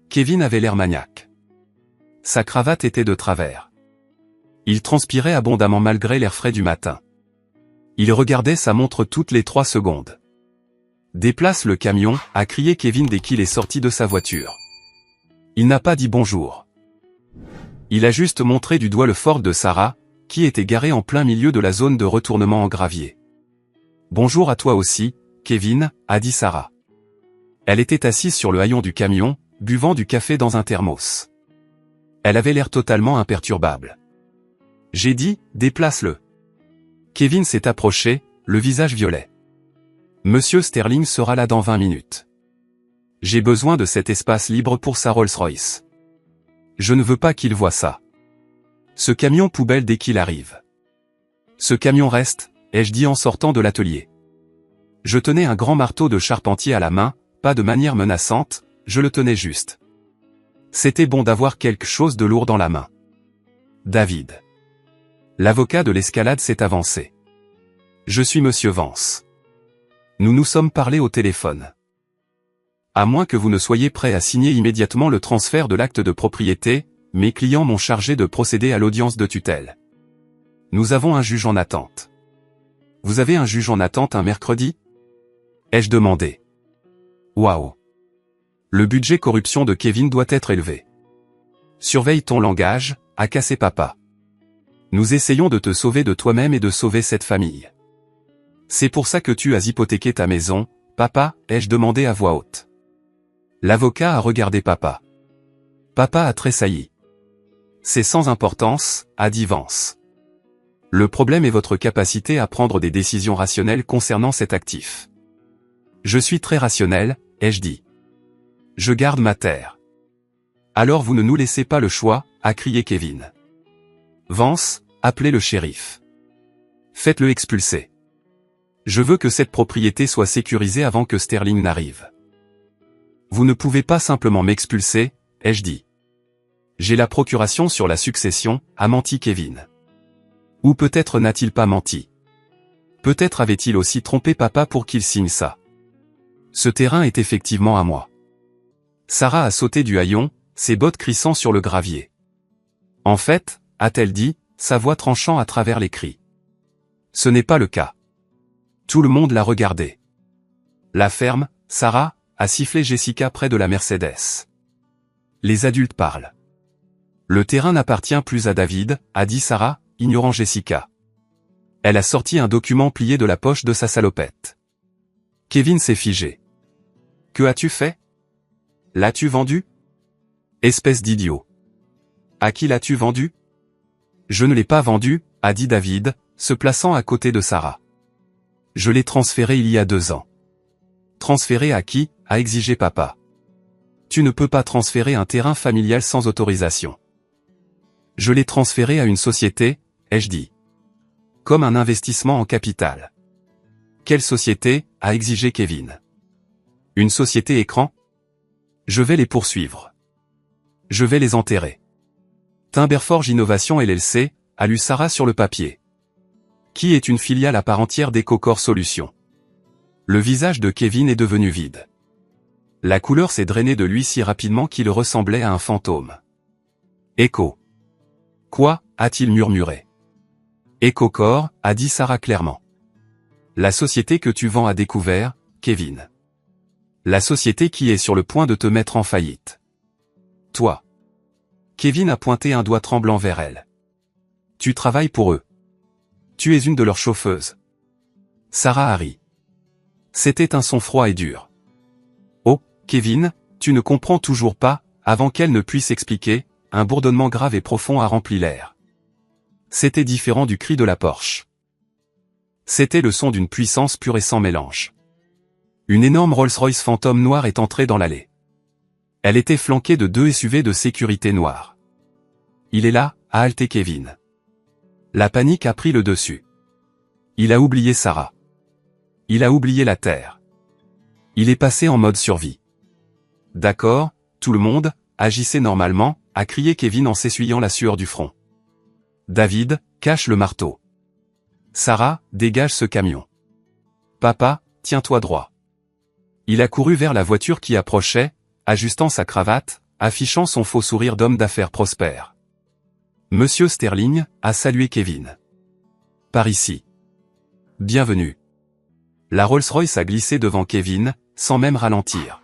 Kevin avait l'air maniaque. sa cravate était de travers. Il transpirait abondamment malgré l'air frais du matin. Il regardait sa montre toutes les 3 secondes. Déplace le camion, a crié Kevin dès qu'il est sorti de sa voiture. Il n'a pas dit bonjour. Il a juste montré du doigt le Ford de Sarah, qui était garé en plein milieu de la zone de retournement en gravier. Bonjour à toi aussi, Kevin, a dit Sarah. Elle était assise sur le haillon du camion, buvant du café dans un thermos. Elle avait l'air totalement imperturbable. J'ai dit, déplace-le. Kevin s'est approché, le visage violet. Monsieur Sterling sera là dans 20 minutes. J'ai besoin de cet espace libre pour sa Rolls-Royce. Je ne veux pas qu'il voie ça. Ce camion poubelle dès qu'il arrive. Ce camion reste, ai-je dit en sortant de l'atelier. Je tenais un grand marteau de charpentier à la main, pas de manière menaçante, je le tenais juste. C'était bon d'avoir quelque chose de lourd dans la main. David. L'avocat de l'escalade s'est avancé. Je suis monsieur Vance. Nous nous sommes parlé au téléphone. À moins que vous ne soyez prêt à signer immédiatement le transfert de l'acte de propriété, mes clients m'ont chargé de procéder à l'audience de tutelle. Nous avons un juge en attente. Vous avez un juge en attente un mercredi? Ai-je demandé. Waouh. Le budget corruption de Kevin doit être élevé. Surveille ton langage, a cassé papa. Nous essayons de te sauver de toi-même et de sauver cette famille. C'est pour ça que tu as hypothéqué ta maison, papa, ai-je demandé à voix haute. L'avocat a regardé papa. Papa a tressailli. C'est sans importance, a dit Vance. Le problème est votre capacité à prendre des décisions rationnelles concernant cet actif. Je suis très rationnel, ai-je dit. Je garde ma terre. Alors vous ne nous laissez pas le choix, a crié Kevin. Vance, appelez le shérif. Faites-le expulser. Je veux que cette propriété soit sécurisée avant que Sterling n'arrive. Vous ne pouvez pas simplement m'expulser, ai-je dit. J'ai la procuration sur la succession, a menti Kevin. Ou peut-être n'a-t-il pas menti. Peut-être avait-il aussi trompé papa pour qu'il signe ça. Ce terrain est effectivement à moi. Sarah a sauté du haillon, ses bottes crissant sur le gravier. En fait, a-t-elle dit, sa voix tranchant à travers les cris. Ce n'est pas le cas. Tout le monde l'a regardé. La ferme, Sarah, a sifflé Jessica près de la Mercedes. Les adultes parlent. Le terrain n'appartient plus à David, a dit Sarah, ignorant Jessica. Elle a sorti un document plié de la poche de sa salopette. Kevin s'est figé. Que as-tu fait? L'as-tu vendu? Espèce d'idiot. À qui l'as-tu vendu? Je ne l'ai pas vendu, a dit David, se plaçant à côté de Sarah. Je l'ai transféré il y a 2 ans. Transféré à qui? A exigé papa. Tu ne peux pas transférer un terrain familial sans autorisation. Je l'ai transféré à une société, ai-je dit. Comme un investissement en capital. Quelle société? A exigé Kevin. Une société écran? Je vais les poursuivre. Je vais les enterrer. Timberforge Innovation LLC, a lu Sarah sur le papier. Qui est une filiale à part entière d'EcoCore Solutions. Le visage de Kevin est devenu vide. La couleur s'est drainée de lui si rapidement qu'il ressemblait à un fantôme. Echo. Quoi? A-t-il murmuré. EcoCore, a dit Sarah clairement. La société que tu vends a découvert, Kevin. La société qui est sur le point de te mettre en faillite. Toi. Kevin a pointé un doigt tremblant vers elle. Tu travailles pour eux. Tu es une de leurs chauffeuses. Sarah a ri. C'était un son froid et dur. Oh, Kevin, tu ne comprends toujours pas, avant qu'elle ne puisse expliquer, un bourdonnement grave et profond a rempli l'air. C'était différent du cri de la Porsche. C'était le son d'une puissance pure et sans mélange. Une énorme Rolls-Royce fantôme noire est entrée dans l'allée. Elle était flanquée de 2 SUV de sécurité noirs. Il est là, a halté Kevin. La panique a pris le dessus. Il a oublié Sarah. Il a oublié la terre. Il est passé en mode survie. D'accord, tout le monde, agissez normalement, a crié Kevin en s'essuyant la sueur du front. David, cache le marteau. Sarah, dégage ce camion. Papa, tiens-toi droit. Il a couru vers la voiture qui approchait, ajustant sa cravate, affichant son faux sourire d'homme d'affaires prospère. Monsieur Sterling, a salué Kevin. Par ici. Bienvenue. La Rolls-Royce a glissé devant Kevin, sans même ralentir.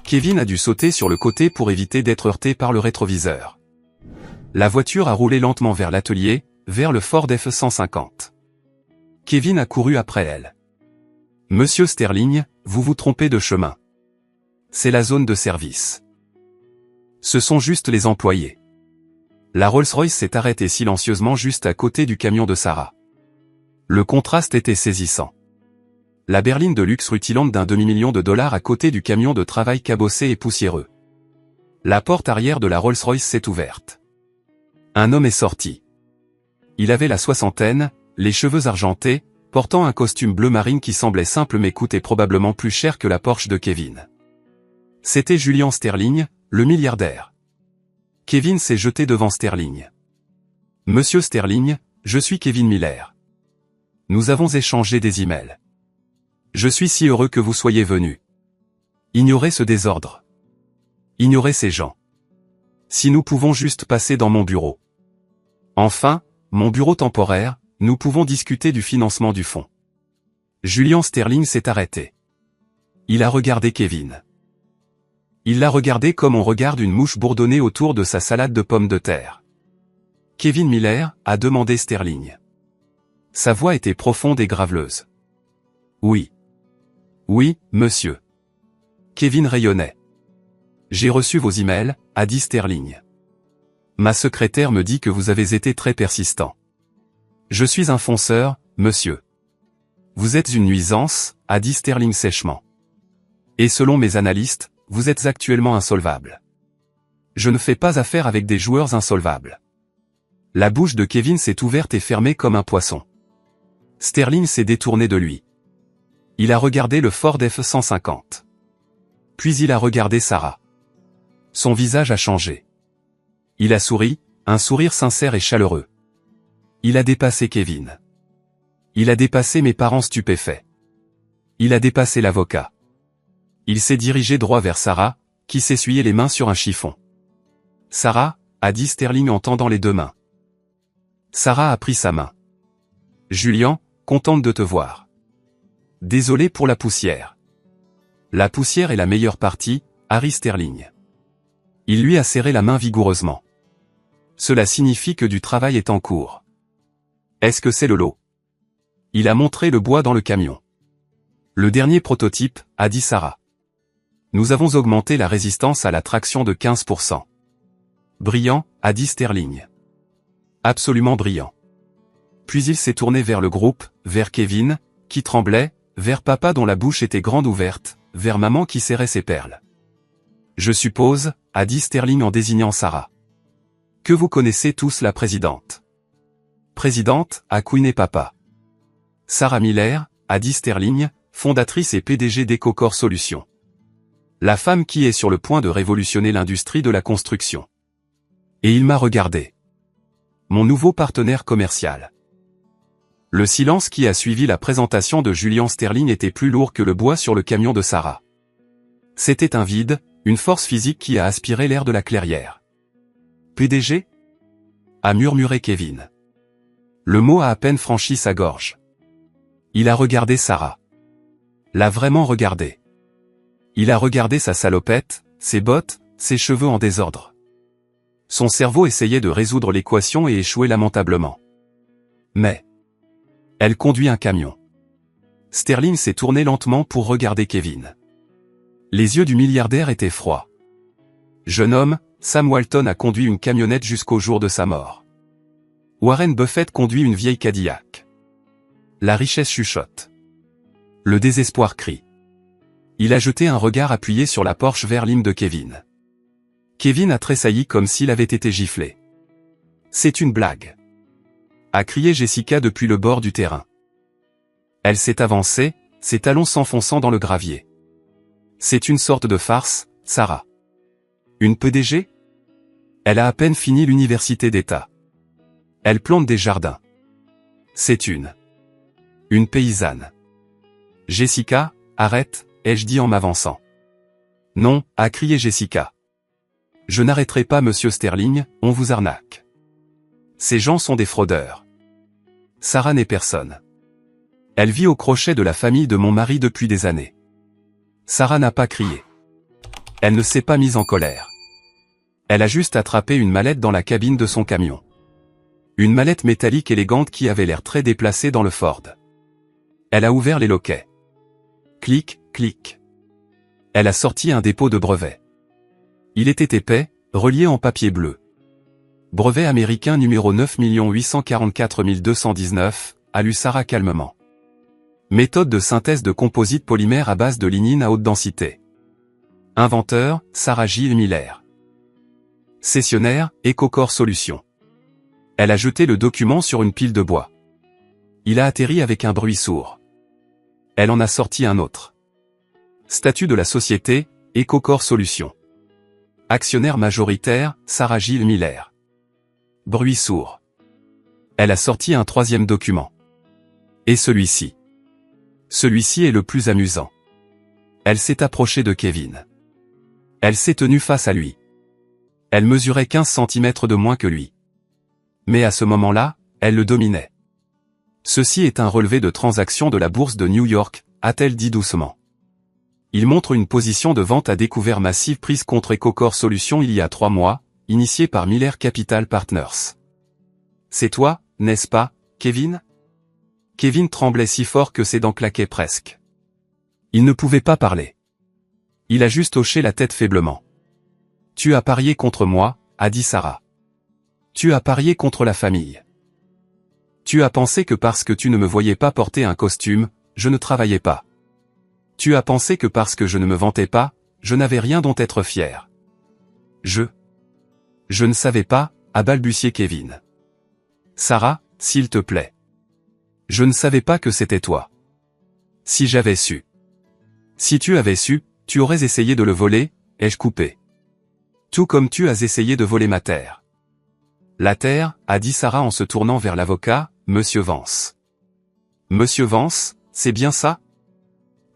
Kevin a dû sauter sur le côté pour éviter d'être heurté par le rétroviseur. La voiture a roulé lentement vers l'atelier, vers le Ford F-150. Kevin a couru après elle. Monsieur Sterling, vous vous trompez de chemin. C'est la zone de service. Ce sont juste les employés. La Rolls-Royce s'est arrêtée silencieusement juste à côté du camion de Sarah. Le contraste était saisissant. La berline de luxe rutilante d'un demi-million de dollars à côté du camion de travail cabossé et poussiéreux. La porte arrière de la Rolls-Royce s'est ouverte. Un homme est sorti. Il avait la soixantaine, les cheveux argentés, portant un costume bleu marine qui semblait simple mais coûtait probablement plus cher que la Porsche de Kevin. C'était Julian Sterling, le milliardaire. Kevin s'est jeté devant Sterling. Monsieur Sterling, je suis Kevin Miller. Nous avons échangé des emails. Je suis si heureux que vous soyez venu. Ignorez ce désordre. Ignorez ces gens. Si nous pouvons juste passer dans mon bureau. Enfin, mon bureau temporaire, nous pouvons discuter du financement du fonds. Julian Sterling s'est arrêté. Il a regardé Kevin. Il l'a regardé comme on regarde une mouche bourdonner autour de sa salade de pommes de terre. Kevin Miller, a demandé Sterling. Sa voix était profonde et graveleuse. Oui. Oui, monsieur. Kevin rayonnait. J'ai reçu vos emails, a dit Sterling. Ma secrétaire me dit que vous avez été très persistant. Je suis un fonceur, monsieur. Vous êtes une nuisance, a dit Sterling sèchement. Et selon mes analystes, vous êtes actuellement insolvable. Je ne fais pas affaire avec des joueurs insolvables. La bouche de Kevin s'est ouverte et fermée comme un poisson. Sterling s'est détourné de lui. Il a regardé le Ford F-150. Puis il a regardé Sarah. Son visage a changé. Il a souri, un sourire sincère et chaleureux. Il a dépassé Kevin. Il a dépassé mes parents stupéfaits. Il a dépassé l'avocat. Il s'est dirigé droit vers Sarah, qui s'essuyait les mains sur un chiffon. Sarah, a dit Sterling en tendant les deux mains. Sarah a pris sa main. Julian, contente de te voir. Désolé pour la poussière. La poussière est la meilleure partie, Harry Sterling. Il lui a serré la main vigoureusement. Cela signifie que du travail est en cours. Est-ce que c'est le lot? Il a montré le bois dans le camion. Le dernier prototype, a dit Sarah. Nous avons augmenté la résistance à la traction de 15%. Brillant, a dit Sterling. Absolument brillant. Puis il s'est tourné vers le groupe, vers Kevin, qui tremblait, vers papa dont la bouche était grande ouverte, vers maman qui serrait ses perles. Je suppose, a dit Sterling en désignant Sarah. Que vous connaissez tous la présidente. Présidente, a couiné papa. Sarah Miller, a dit Sterling, fondatrice et PDG d'EcoCore Solutions. La femme qui est sur le point de révolutionner l'industrie de la construction. Et il m'a regardé. Mon nouveau partenaire commercial. Le silence qui a suivi la présentation de Julian Sterling était plus lourd que le bois sur le camion de Sarah. C'était un vide, une force physique qui a aspiré l'air de la clairière. PDG? A murmuré Kevin. Le mot a à peine franchi sa gorge. Il a regardé Sarah. L'a vraiment regardé. Il a regardé sa salopette, ses bottes, ses cheveux en désordre. Son cerveau essayait de résoudre l'équation et échouait lamentablement. Mais elle conduit un camion. Sterling s'est tourné lentement pour regarder Kevin. Les yeux du milliardaire étaient froids. Jeune homme, Sam Walton a conduit une camionnette jusqu'au jour de sa mort. Warren Buffett conduit une vieille Cadillac. La richesse chuchote. Le désespoir crie. Il a jeté un regard appuyé sur la Porsche berline de Kevin. Kevin a tressailli comme s'il avait été giflé. C'est une blague. A crié Jessica depuis le bord du terrain. Elle s'est avancée, ses talons s'enfonçant dans le gravier. C'est une sorte de farce, Sarah. Une PDG? Elle a à peine fini l'université d'État. Elle plante des jardins. C'est une paysanne. Jessica, arrête, ai-je dit en m'avançant. Non, a crié Jessica. Je n'arrêterai pas Monsieur Sterling, on vous arnaque. Ces gens sont des fraudeurs. Sarah n'est personne. Elle vit au crochet de la famille de mon mari depuis des années. Sarah n'a pas crié. Elle ne s'est pas mise en colère. Elle a juste attrapé une mallette dans la cabine de son camion. Une mallette métallique élégante qui avait l'air très déplacée dans le Ford. Elle a ouvert les loquets. Clic, clic. Elle a sorti un dépôt de brevet. Il était épais, relié en papier bleu. Brevet américain numéro 9 844 219, a lu Sarah calmement. Méthode de synthèse de composite polymère à base de lignine à haute densité. Inventeur, Sarah Gilles Miller. Cessionnaire, EcoCore Solutions. Elle a jeté le document sur une pile de bois. Il a atterri avec un bruit sourd. Elle en a sorti un autre. Statut de la société, EcoCore Solutions. Actionnaire majoritaire, Sarah Gilles Miller. Bruit sourd. Elle a sorti un troisième document. Et celui-ci. Celui-ci est le plus amusant. Elle s'est approchée de Kevin. Elle s'est tenue face à lui. Elle mesurait 15 cm de moins que lui. Mais à ce moment-là, elle le dominait. Ceci est un relevé de transaction de la bourse de New York, a-t-elle dit doucement. Il montre une position de vente à découvert massive prise contre EcoCore Solutions il y a 3 mois, initiée par Miller Capital Partners. C'est toi, n'est-ce pas, Kevin? Kevin tremblait si fort que ses dents claquaient presque. Il ne pouvait pas parler. Il a juste hoché la tête faiblement. Tu as parié contre moi, a dit Sarah. Tu as parié contre la famille. Tu as pensé que parce que tu ne me voyais pas porter un costume, je ne travaillais pas. Tu as pensé que parce que je ne me vantais pas, je n'avais rien dont être fier. Je ne savais pas, a balbutié Kevin. Sarah, s'il te plaît. Je ne savais pas que c'était toi. Si j'avais su. Si tu avais su, tu aurais essayé de le voler, ai-je coupé. Tout comme tu as essayé de voler ma terre. La terre, a dit Sarah en se tournant vers l'avocat, Monsieur Vance. Monsieur Vance, c'est bien ça?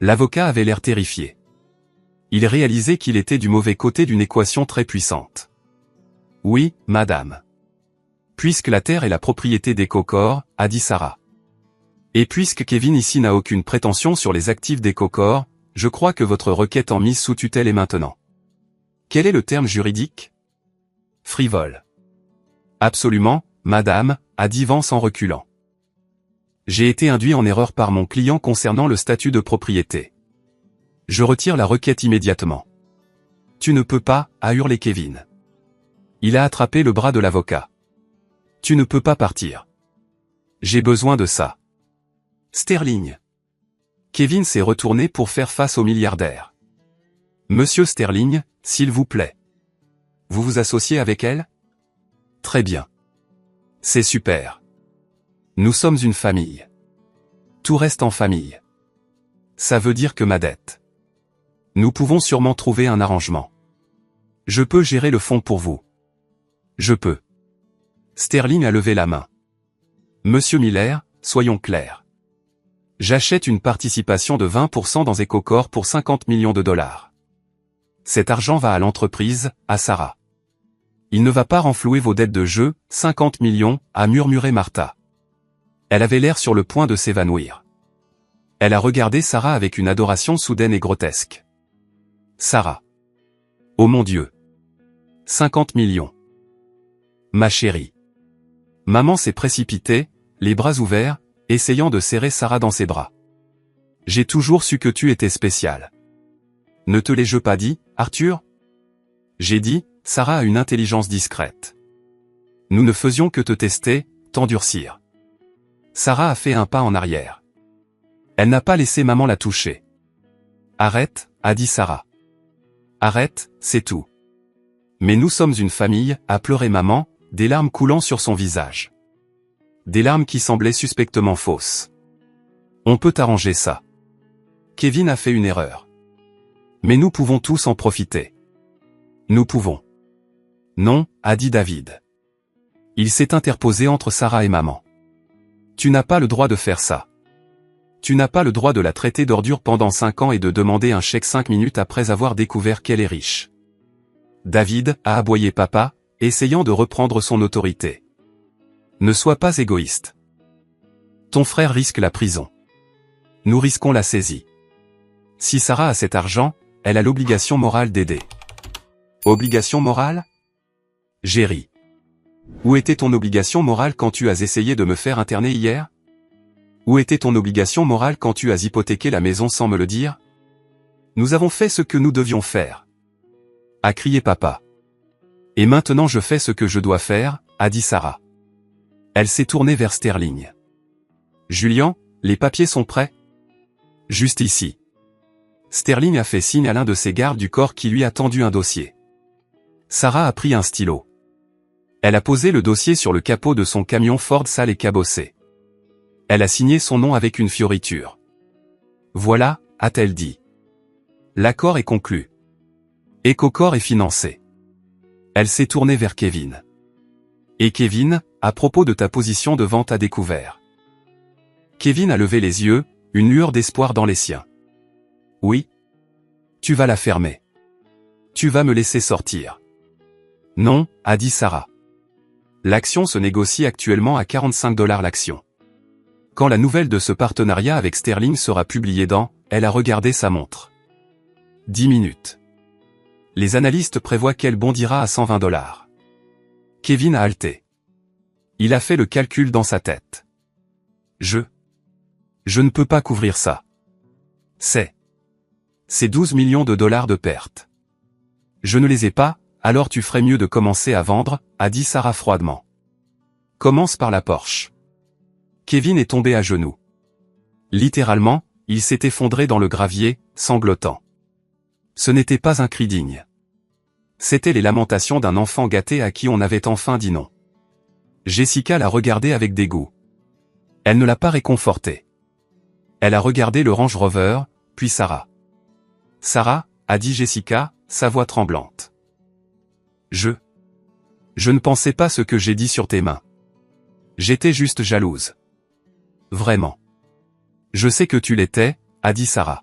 L'avocat avait l'air terrifié. Il réalisait qu'il était du mauvais côté d'une équation très puissante. Oui, madame. Puisque la terre est la propriété d'EcoCore, a dit Sarah. Et puisque Kevin ici n'a aucune prétention sur les actifs d'EcoCore, je crois que votre requête en mise sous tutelle est maintenant. Quel est le terme juridique? Frivole. Absolument, madame, a dit Vance en reculant. J'ai été induit en erreur par mon client concernant le statut de propriété. Je retire la requête immédiatement. Tu ne peux pas, a hurlé Kevin. Il a attrapé le bras de l'avocat. Tu ne peux pas partir. J'ai besoin de ça. Sterling. Kevin s'est retourné pour faire face au milliardaire. Monsieur Sterling, s'il vous plaît. Vous vous associez avec elle? Très bien. C'est super. Nous sommes une famille. Tout reste en famille. Ça veut dire que ma dette. Nous pouvons sûrement trouver un arrangement. Je peux gérer le fonds pour vous. Je peux. Sterling a levé la main. Monsieur Miller, soyons clairs. J'achète une participation de 20% dans EcoCore pour 50 millions de dollars. Cet argent va à l'entreprise, à Sarah. Il ne va pas renflouer vos dettes de jeu, 50 millions, a murmuré Martha. Elle avait l'air sur le point de s'évanouir. Elle a regardé Sarah avec une adoration soudaine et grotesque. Sarah. Oh mon Dieu. 50 millions. Ma chérie. Maman s'est précipitée, les bras ouverts, essayant de serrer Sarah dans ses bras. J'ai toujours su que tu étais spécial. Ne te l'ai-je pas dit, Arthur? J'ai dit, Sarah a une intelligence discrète. Nous ne faisions que te tester, t'endurcir. Sarah a fait un pas en arrière. Elle n'a pas laissé maman la toucher. Arrête, a dit Sarah. Arrête, c'est tout. Mais nous sommes une famille, a pleuré maman, des larmes coulant sur son visage. Des larmes qui semblaient suspectement fausses. On peut arranger ça. Kevin a fait une erreur. Mais nous pouvons tous en profiter. Nous pouvons. Non, a dit David. Il s'est interposé entre Sarah et maman. Tu n'as pas le droit de faire ça. Tu n'as pas le droit de la traiter d'ordure pendant 5 ans et de demander un chèque 5 minutes après avoir découvert qu'elle est riche. David, a aboyé papa, essayant de reprendre son autorité. Ne sois pas égoïste. Ton frère risque la prison. Nous risquons la saisie. Si Sarah a cet argent, elle a l'obligation morale d'aider. Obligation morale? J'ai ri. Où était ton obligation morale quand tu as essayé de me faire interner hier? Où était ton obligation morale quand tu as hypothéqué la maison sans me le dire? Nous avons fait ce que nous devions faire, a crié papa. Et maintenant je fais ce que je dois faire, a dit Sarah. Elle s'est tournée vers Sterling. Julian, les papiers sont prêts? Juste ici. Sterling a fait signe à l'un de ses gardes du corps qui lui a tendu un dossier. Sarah a pris un stylo. Elle a posé le dossier sur le capot de son camion Ford sale et cabossé. Elle a signé son nom avec une fioriture. Voilà, a-t-elle dit. L'accord est conclu. EcoCore est financé. Elle s'est tournée vers Kevin. Et Kevin, à propos de ta position de vente à découvert. Kevin a levé les yeux, une lueur d'espoir dans les siens. Oui. Tu vas la fermer. Tu vas me laisser sortir. Non, a dit Sarah. L'action se négocie actuellement à 45 $ l'action. Quand la nouvelle de ce partenariat avec Sterling sera publiée dans, elle a regardé sa montre. 10 minutes. Les analystes prévoient qu'elle bondira à 120 $. Kevin a halté. Il a fait le calcul dans sa tête. Je ne peux pas couvrir ça. C'est 12 millions de dollars de pertes. Je ne les ai pas, alors tu ferais mieux de commencer à vendre, a dit Sarah froidement. Commence par la Porsche. Kevin est tombé à genoux. Littéralement, il s'est effondré dans le gravier, sanglotant. Ce n'était pas un cri digne. C'étaient les lamentations d'un enfant gâté à qui on avait enfin dit non. Jessica l'a regardé avec dégoût. Elle ne l'a pas réconforté. Elle a regardé le Range Rover, puis Sarah. Sarah, a dit Jessica, sa voix tremblante. Je ne pensais pas ce que j'ai dit sur tes mains. J'étais juste jalouse. Vraiment. Je sais que tu l'étais, a dit Sarah.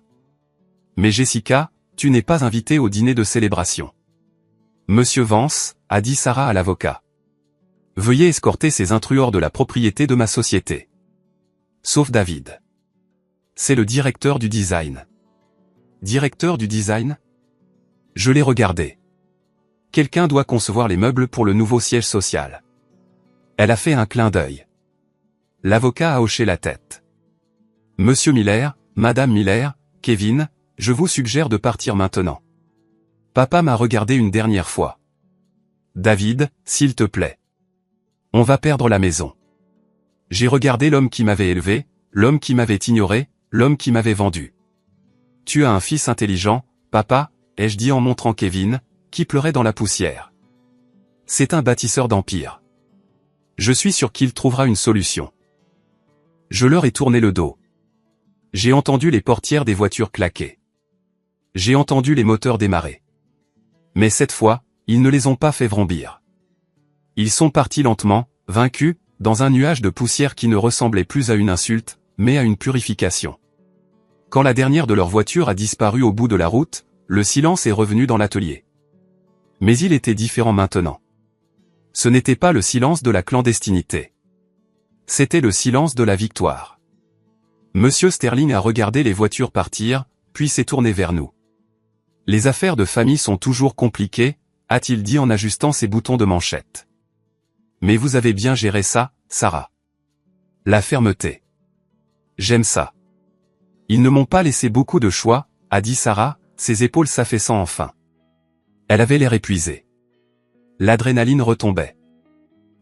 Mais Jessica, tu n'es pas invitée au dîner de célébration. Monsieur Vance, a dit Sarah à l'avocat. Veuillez escorter ces intrus hors de la propriété de ma société. Sauf David. C'est le directeur du design. Directeur du design? Je l'ai regardé. Quelqu'un doit concevoir les meubles pour le nouveau siège social. Elle a fait un clin d'œil. L'avocat a hoché la tête. Monsieur Miller, Madame Miller, Kevin, je vous suggère de partir maintenant. Papa m'a regardé une dernière fois. David, s'il te plaît. On va perdre la maison. J'ai regardé l'homme qui m'avait élevé, l'homme qui m'avait ignoré, l'homme qui m'avait vendu. Tu as un fils intelligent, papa, ai-je dit en montrant Kevin, qui pleurait dans la poussière. C'est un bâtisseur d'empire. Je suis sûr qu'il trouvera une solution. Je leur ai tourné le dos. J'ai entendu les portières des voitures claquer. J'ai entendu les moteurs démarrer. Mais cette fois, ils ne les ont pas fait vrombir. Ils sont partis lentement, vaincus, dans un nuage de poussière qui ne ressemblait plus à une insulte, mais à une purification. Quand la dernière de leur voiture a disparu au bout de la route, le silence est revenu dans l'atelier. Mais il était différent maintenant. Ce n'était pas le silence de la clandestinité. C'était le silence de la victoire. Monsieur Sterling a regardé les voitures partir, puis s'est tourné vers nous. Les affaires de famille sont toujours compliquées, a-t-il dit en ajustant ses boutons de manchette. Mais vous avez bien géré ça, Sarah. La fermeté. J'aime ça. Ils ne m'ont pas laissé beaucoup de choix, a dit Sarah, ses épaules s'affaissant enfin. Elle avait l'air épuisée. L'adrénaline retombait.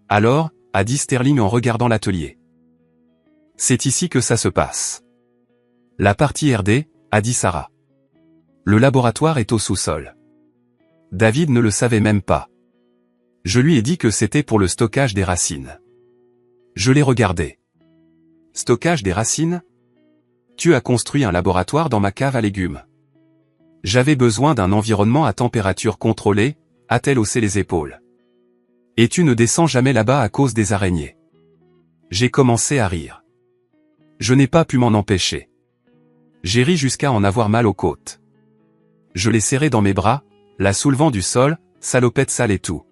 Alors, a dit Sterling en regardant l'atelier. C'est ici que ça se passe. La partie RD, a dit Sarah. Le laboratoire est au sous-sol. David ne le savait même pas. Je lui ai dit que c'était pour le stockage des racines. Je l'ai regardé. Stockage des racines? Tu as construit un laboratoire dans ma cave à légumes. J'avais besoin d'un environnement à température contrôlée, a-t-elle haussé les épaules. Et tu ne descends jamais là-bas à cause des araignées. J'ai commencé à rire. Je n'ai pas pu m'en empêcher. J'ai ri jusqu'à en avoir mal aux côtes. Je l'ai serrée dans mes bras, la soulevant du sol, salopette sale et tout.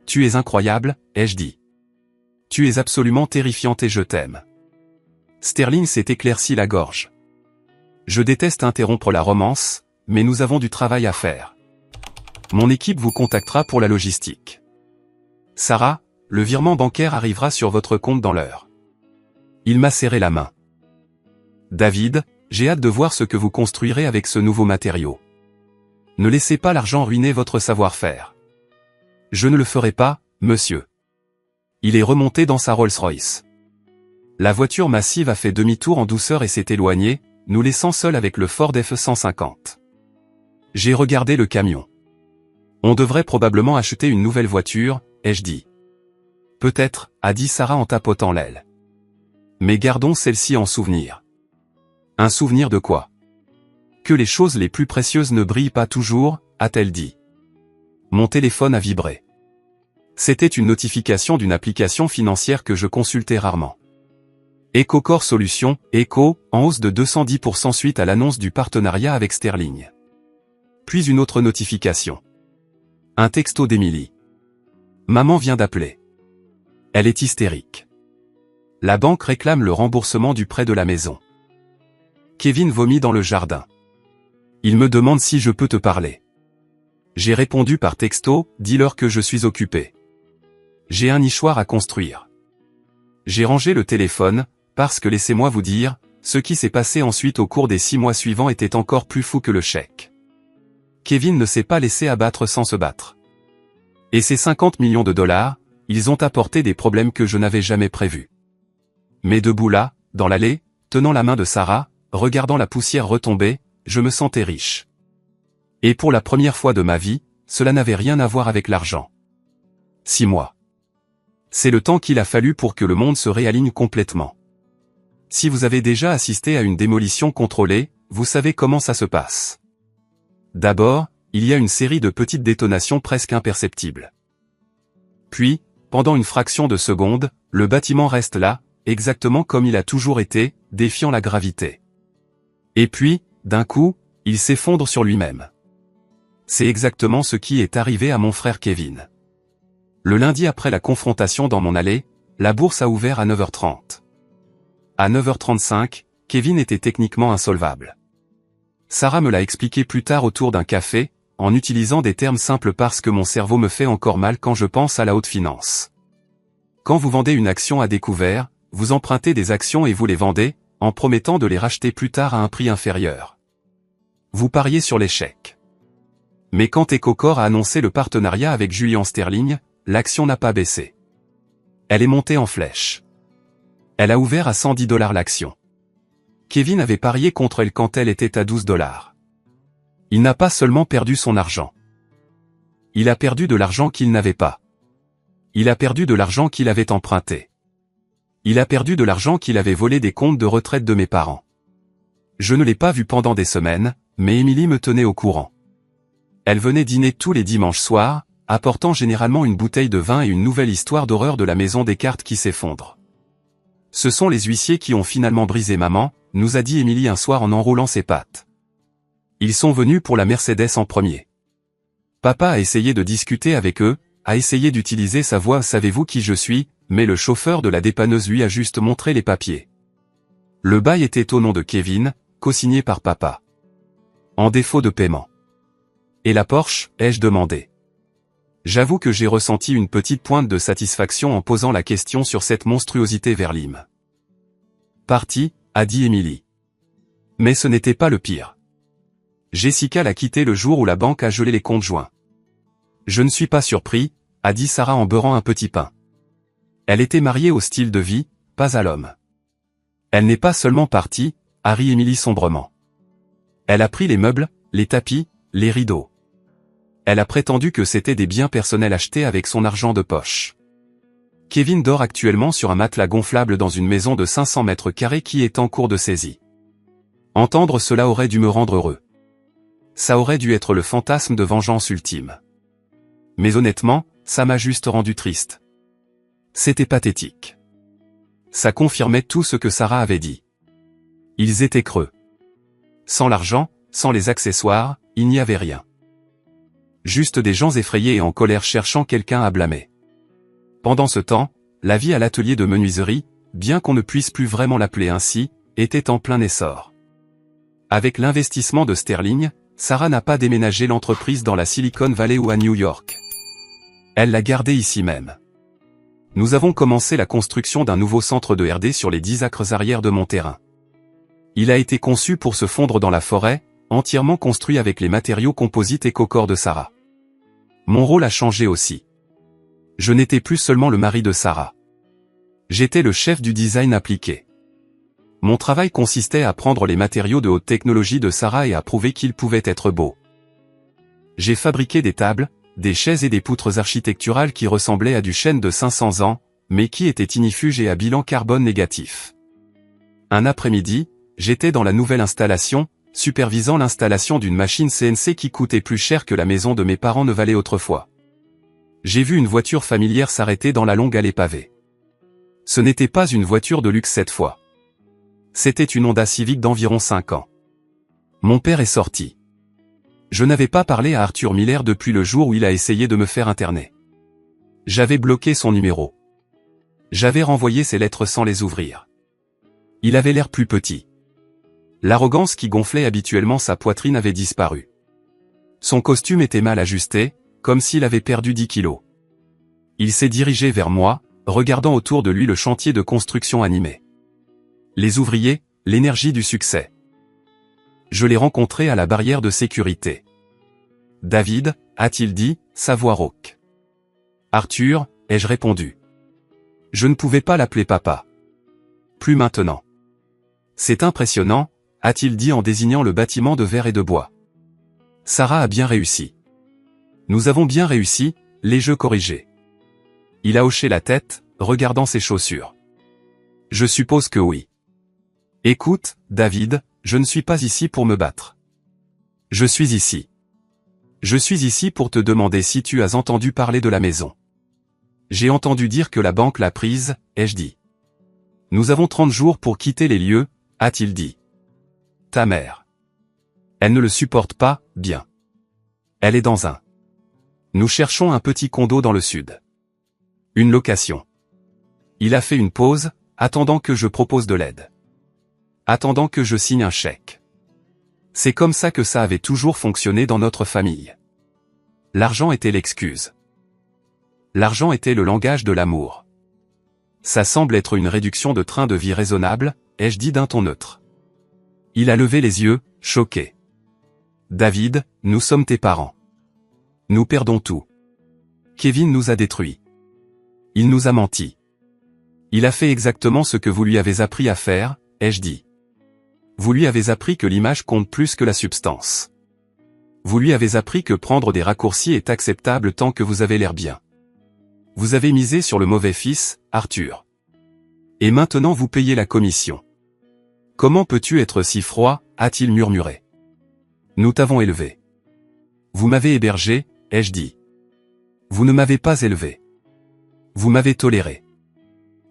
Tu es incroyable, ai-je dit. Tu es absolument terrifiante et je t'aime. Sterling s'est éclairci la gorge. Je déteste interrompre la romance, mais nous avons du travail à faire. Mon équipe vous contactera pour la logistique. Sarah, le virement bancaire arrivera sur votre compte dans l'heure. Il m'a serré la main. David, j'ai hâte de voir ce que vous construirez avec ce nouveau matériau. Ne laissez pas l'argent ruiner votre savoir-faire. Je ne le ferai pas, monsieur. Il est remonté dans sa Rolls-Royce. La voiture massive a fait demi-tour en douceur et s'est éloignée, nous laissant seuls avec le Ford F-150. J'ai regardé le camion. On devrait probablement acheter une nouvelle voiture, ai-je dit. Peut-être, a dit Sarah en tapotant l'aile. Mais gardons celle-ci en souvenir. Un souvenir de quoi? Que les choses les plus précieuses ne brillent pas toujours, a-t-elle dit. Mon téléphone a vibré. C'était une notification d'une application financière que je consultais rarement. EcoCore Solutions, Eco, en hausse de 210% suite à l'annonce du partenariat avec Sterling. Puis une autre notification. Un texto d'Emily. Maman vient d'appeler. Elle est hystérique. La banque réclame le remboursement du prêt de la maison. Kevin vomit dans le jardin. Il me demande si je peux te parler. J'ai répondu par texto, dis-leur que je suis occupé. J'ai un nichoir à construire. J'ai rangé le téléphone, parce que laissez-moi vous dire, ce qui s'est passé ensuite au cours des 6 mois suivants était encore plus fou que le chèque. Kevin ne s'est pas laissé abattre sans se battre. Et ces 50 millions de dollars, ils ont apporté des problèmes que je n'avais jamais prévus. Mais debout là, dans l'allée, tenant la main de Sarah, regardant la poussière retomber, je me sentais riche. Et pour la première fois de ma vie, cela n'avait rien à voir avec l'argent. 6 mois. C'est le temps qu'il a fallu pour que le monde se réaligne complètement. Si vous avez déjà assisté à une démolition contrôlée, vous savez comment ça se passe. D'abord, il y a une série de petites détonations presque imperceptibles. Puis, pendant une fraction de seconde, le bâtiment reste là, exactement comme il a toujours été, défiant la gravité. Et puis, d'un coup, il s'effondre sur lui-même. C'est exactement ce qui est arrivé à mon frère Kevin. Le lundi après la confrontation dans mon allée, la bourse a ouvert à 9h30. À 9h35, Kevin était techniquement insolvable. Sarah me l'a expliqué plus tard autour d'un café, en utilisant des termes simples parce que mon cerveau me fait encore mal quand je pense à la haute finance. Quand vous vendez une action à découvert, vous empruntez des actions et vous les vendez, en promettant de les racheter plus tard à un prix inférieur. Vous pariez sur l'échec. Mais quand EcoCore a annoncé le partenariat avec Julian Sterling, l'action n'a pas baissé. Elle est montée en flèche. Elle a ouvert à 110 $ l'action. Kevin avait parié contre elle quand elle était à 12 $. Il n'a pas seulement perdu son argent. Il a perdu de l'argent qu'il n'avait pas. Il a perdu de l'argent qu'il avait emprunté. Il a perdu de l'argent qu'il avait volé des comptes de retraite de mes parents. Je ne l'ai pas vu pendant des semaines, mais Emily me tenait au courant. Elle venait dîner tous les dimanches soirs, apportant généralement une bouteille de vin et une nouvelle histoire d'horreur de la maison des cartes qui s'effondre. Ce sont les huissiers qui ont finalement brisé maman, nous a dit Emily un soir en enroulant ses pattes. Ils sont venus pour la Mercedes en premier. Papa a essayé de discuter avec eux, a essayé d'utiliser sa voix « Savez-vous qui je suis ?» mais le chauffeur de la dépanneuse lui a juste montré les papiers. Le bail était au nom de Kevin, co-signé par papa. En défaut de paiement. Et la Porsche, ai-je demandé. J'avoue que j'ai ressenti une petite pointe de satisfaction en posant la question sur cette monstruosité vers Lim. Parti, a dit Emily. Mais ce n'était pas le pire. Jessica l'a quitté le jour où la banque a gelé les comptes joints. Je ne suis pas surpris, a dit Sarah en beurrant un petit pain. Elle était mariée au style de vie, pas à l'homme. Elle n'est pas seulement partie, a ri Emily sombrement. Elle a pris les meubles, les tapis, les rideaux. Elle a prétendu que c'était des biens personnels achetés avec son argent de poche. Kevin dort actuellement sur un matelas gonflable dans une maison de 500 mètres carrés qui est en cours de saisie. Entendre cela aurait dû me rendre heureux. Ça aurait dû être le fantasme de vengeance ultime. Mais honnêtement, ça m'a juste rendu triste. C'était pathétique. Ça confirmait tout ce que Sarah avait dit. Ils étaient creux. Sans l'argent, sans les accessoires, il n'y avait rien. Juste des gens effrayés et en colère cherchant quelqu'un à blâmer. Pendant ce temps, la vie à l'atelier de menuiserie, bien qu'on ne puisse plus vraiment l'appeler ainsi, était en plein essor. Avec l'investissement de Sterling, Sarah n'a pas déménagé l'entreprise dans la Silicon Valley ou à New York. Elle l'a gardée ici même. Nous avons commencé la construction d'un nouveau centre de R&D sur les 10 acres arrière de mon terrain. Il a été conçu pour se fondre dans la forêt, entièrement construit avec les matériaux composites EcoCore de Sarah. Mon rôle a changé aussi. Je n'étais plus seulement le mari de Sarah. J'étais le chef du design appliqué. Mon travail consistait à prendre les matériaux de haute technologie de Sarah et à prouver qu'ils pouvaient être beaux. J'ai fabriqué des tables, des chaises et des poutres architecturales qui ressemblaient à du chêne de 500 ans, mais qui étaient ignifuges et à bilan carbone négatif. Un après-midi, j'étais dans la nouvelle installation, supervisant l'installation d'une machine CNC qui coûtait plus cher que la maison de mes parents ne valait autrefois. J'ai vu une voiture familière s'arrêter dans la longue allée pavée. Ce n'était pas une voiture de luxe cette fois. C'était une Honda Civic d'environ 5 ans. Mon père est sorti. Je n'avais pas parlé à Arthur Miller depuis le jour où il a essayé de me faire interner. J'avais bloqué son numéro. J'avais renvoyé ses lettres sans les ouvrir. Il avait l'air plus petit. L'arrogance qui gonflait habituellement sa poitrine avait disparu. Son costume était mal ajusté, comme s'il avait perdu 10 kilos. Il s'est dirigé vers moi, regardant autour de lui le chantier de construction animé. Les ouvriers, l'énergie du succès. Je l'ai rencontré à la barrière de sécurité. David, a-t-il dit, sa voix rauque. Arthur, ai-je répondu. Je ne pouvais pas l'appeler papa. Plus maintenant. C'est impressionnant, a-t-il dit en désignant le bâtiment de verre et de bois. Sarah a bien réussi. Nous avons bien réussi, les jeux corrigés. Il a hoché la tête, regardant ses chaussures. Je suppose que oui. Écoute, David, je ne suis pas ici pour me battre. Je suis ici. Je suis ici pour te demander si tu as entendu parler de la maison. J'ai entendu dire que la banque l'a prise, ai-je dit. Nous avons 30 jours pour quitter les lieux, a-t-il dit. Ta mère. Elle ne le supporte pas, bien. Elle est dans un. Nous cherchons un petit condo dans le sud. Une location. Il a fait une pause, attendant que je propose de l'aide. Attendant que je signe un chèque. C'est comme ça que ça avait toujours fonctionné dans notre famille. L'argent était l'excuse. L'argent était le langage de l'amour. Ça semble être une réduction de train de vie raisonnable, ai-je dit d'un ton neutre. Il a levé les yeux, choqué. David, nous sommes tes parents. Nous perdons tout. Kevin nous a détruits. Il nous a menti. Il a fait exactement ce que vous lui avez appris à faire, ai-je dit. Vous lui avez appris que l'image compte plus que la substance. Vous lui avez appris que prendre des raccourcis est acceptable tant que vous avez l'air bien. Vous avez misé sur le mauvais fils, Arthur. Et maintenant vous payez la commission. Comment peux-tu être si froid, a-t-il murmuré. Nous t'avons élevé. Vous m'avez hébergé, ai-je dit. Vous ne m'avez pas élevé. Vous m'avez toléré.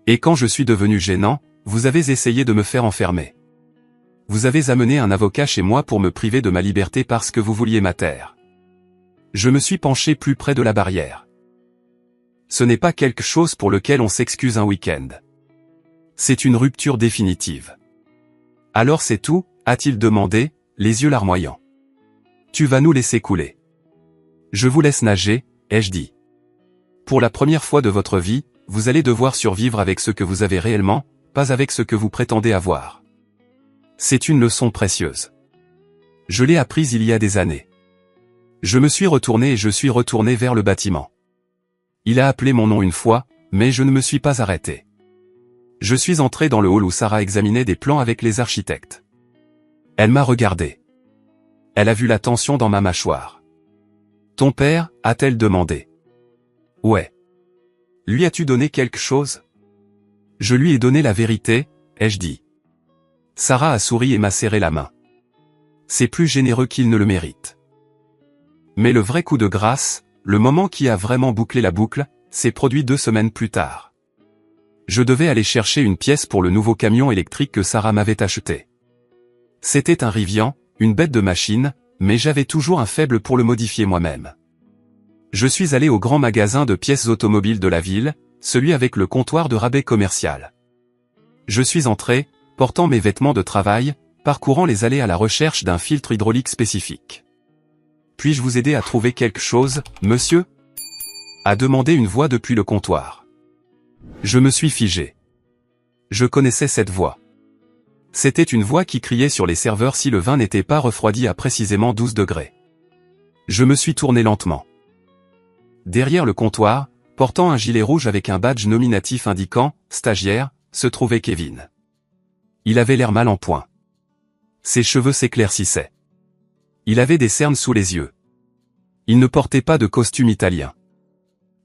Et quand je suis devenu gênant, vous avez essayé de me faire enfermer. Vous avez amené un avocat chez moi pour me priver de ma liberté parce que vous vouliez ma terre. Je me suis penché plus près de la barrière. Ce n'est pas quelque chose pour lequel on s'excuse un week-end. C'est une rupture définitive. Alors c'est tout, a-t-il demandé, les yeux larmoyants. Tu vas nous laisser couler. Je vous laisse nager, ai-je dit. Pour la première fois de votre vie, vous allez devoir survivre avec ce que vous avez réellement, pas avec ce que vous prétendez avoir. C'est une leçon précieuse. Je l'ai apprise il y a des années. Je me suis retourné et je suis retourné vers le bâtiment. Il a appelé mon nom une fois, mais je ne me suis pas arrêté. Je suis entré dans le hall où Sarah examinait des plans avec les architectes. Elle m'a regardé. Elle a vu la tension dans ma mâchoire. Ton père, a-t-elle demandé. Ouais. Lui as-tu donné quelque chose? Je lui ai donné la vérité, ai-je dit. Sarah a souri et m'a serré la main. C'est plus généreux qu'il ne le mérite. Mais le vrai coup de grâce, le moment qui a vraiment bouclé la boucle, s'est produit 2 semaines plus tard. Je devais aller chercher une pièce pour le nouveau camion électrique que Sarah m'avait acheté. C'était un Rivian, une bête de machine, mais j'avais toujours un faible pour le modifier moi-même. Je suis allé au grand magasin de pièces automobiles de la ville, celui avec le comptoir de rabais commercial. Je suis entré, portant mes vêtements de travail, parcourant les allées à la recherche d'un filtre hydraulique spécifique. « Puis-je vous aider à trouver quelque chose, monsieur ?» a demandé une voix depuis le comptoir. Je me suis figé. Je connaissais cette voix. C'était une voix qui criait sur les serveurs si le vin n'était pas refroidi à précisément 12 degrés. Je me suis tourné lentement. Derrière le comptoir, portant un gilet rouge avec un badge nominatif indiquant « stagiaire », se trouvait Kevin. Il avait l'air mal en point. Ses cheveux s'éclaircissaient. Il avait des cernes sous les yeux. Il ne portait pas de costume italien.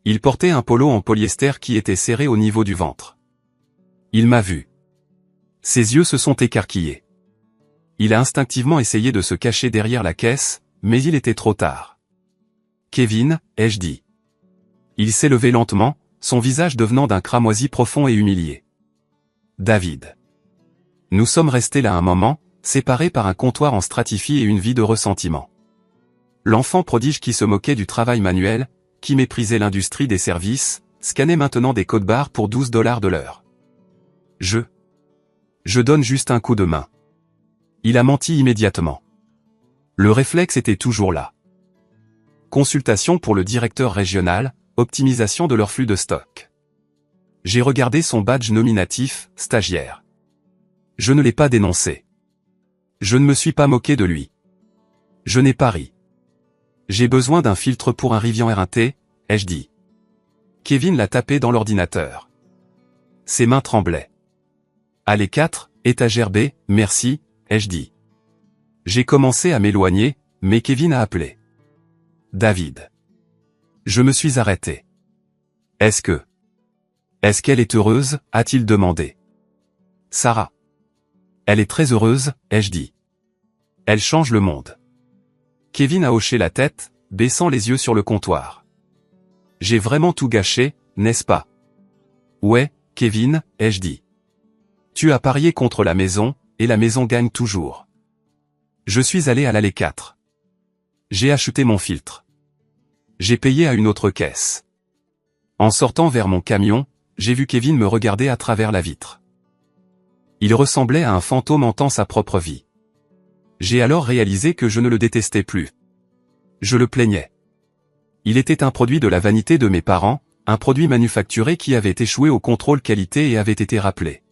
Il portait un polo en polyester qui était serré au niveau du ventre. Il m'a vu. Ses yeux se sont écarquillés. Il a instinctivement essayé de se cacher derrière la caisse, mais il était trop tard. « Kevin » ai-je dit. Il s'est levé lentement, son visage devenant d'un cramoisi profond et humilié. « David. » Nous sommes restés là un moment, séparés par un comptoir en stratifie et une vie de ressentiment. L'enfant prodige qui se moquait du travail manuel, qui méprisait l'industrie des services, scannait maintenant des codes-barres pour 12 $ de l'heure. Je donne juste un coup de main. Il a menti immédiatement. Le réflexe était toujours là. Consultation pour le directeur régional, optimisation de leur flux de stock. J'ai regardé son badge nominatif, stagiaire. Je ne l'ai pas dénoncé. Je ne me suis pas moqué de lui. Je n'ai pas ri. J'ai besoin d'un filtre pour un Rivian R1T, ai-je dit. Kevin l'a tapé dans l'ordinateur. Ses mains tremblaient. Allez 4, étagère B, merci, ai-je dit. J'ai commencé à m'éloigner, mais Kevin a appelé. David. Je me suis arrêté. Est-ce qu'elle est heureuse, a-t-il demandé. Sarah. Elle est très heureuse, ai-je dit. Elle change le monde. Kevin a hoché la tête, baissant les yeux sur le comptoir. J'ai vraiment tout gâché, n'est-ce pas? Ouais, Kevin, ai-je dit. Tu as parié contre la maison, et la maison gagne toujours. Je suis allé à l'allée 4. J'ai acheté mon filtre. J'ai payé à une autre caisse. En sortant vers mon camion, j'ai vu Kevin me regarder à travers la vitre. Il ressemblait à un fantôme hantant sa propre vie. J'ai alors réalisé que je ne le détestais plus. Je le plaignais. Il était un produit de la vanité de mes parents, un produit manufacturé qui avait échoué au contrôle qualité et avait été rappelé.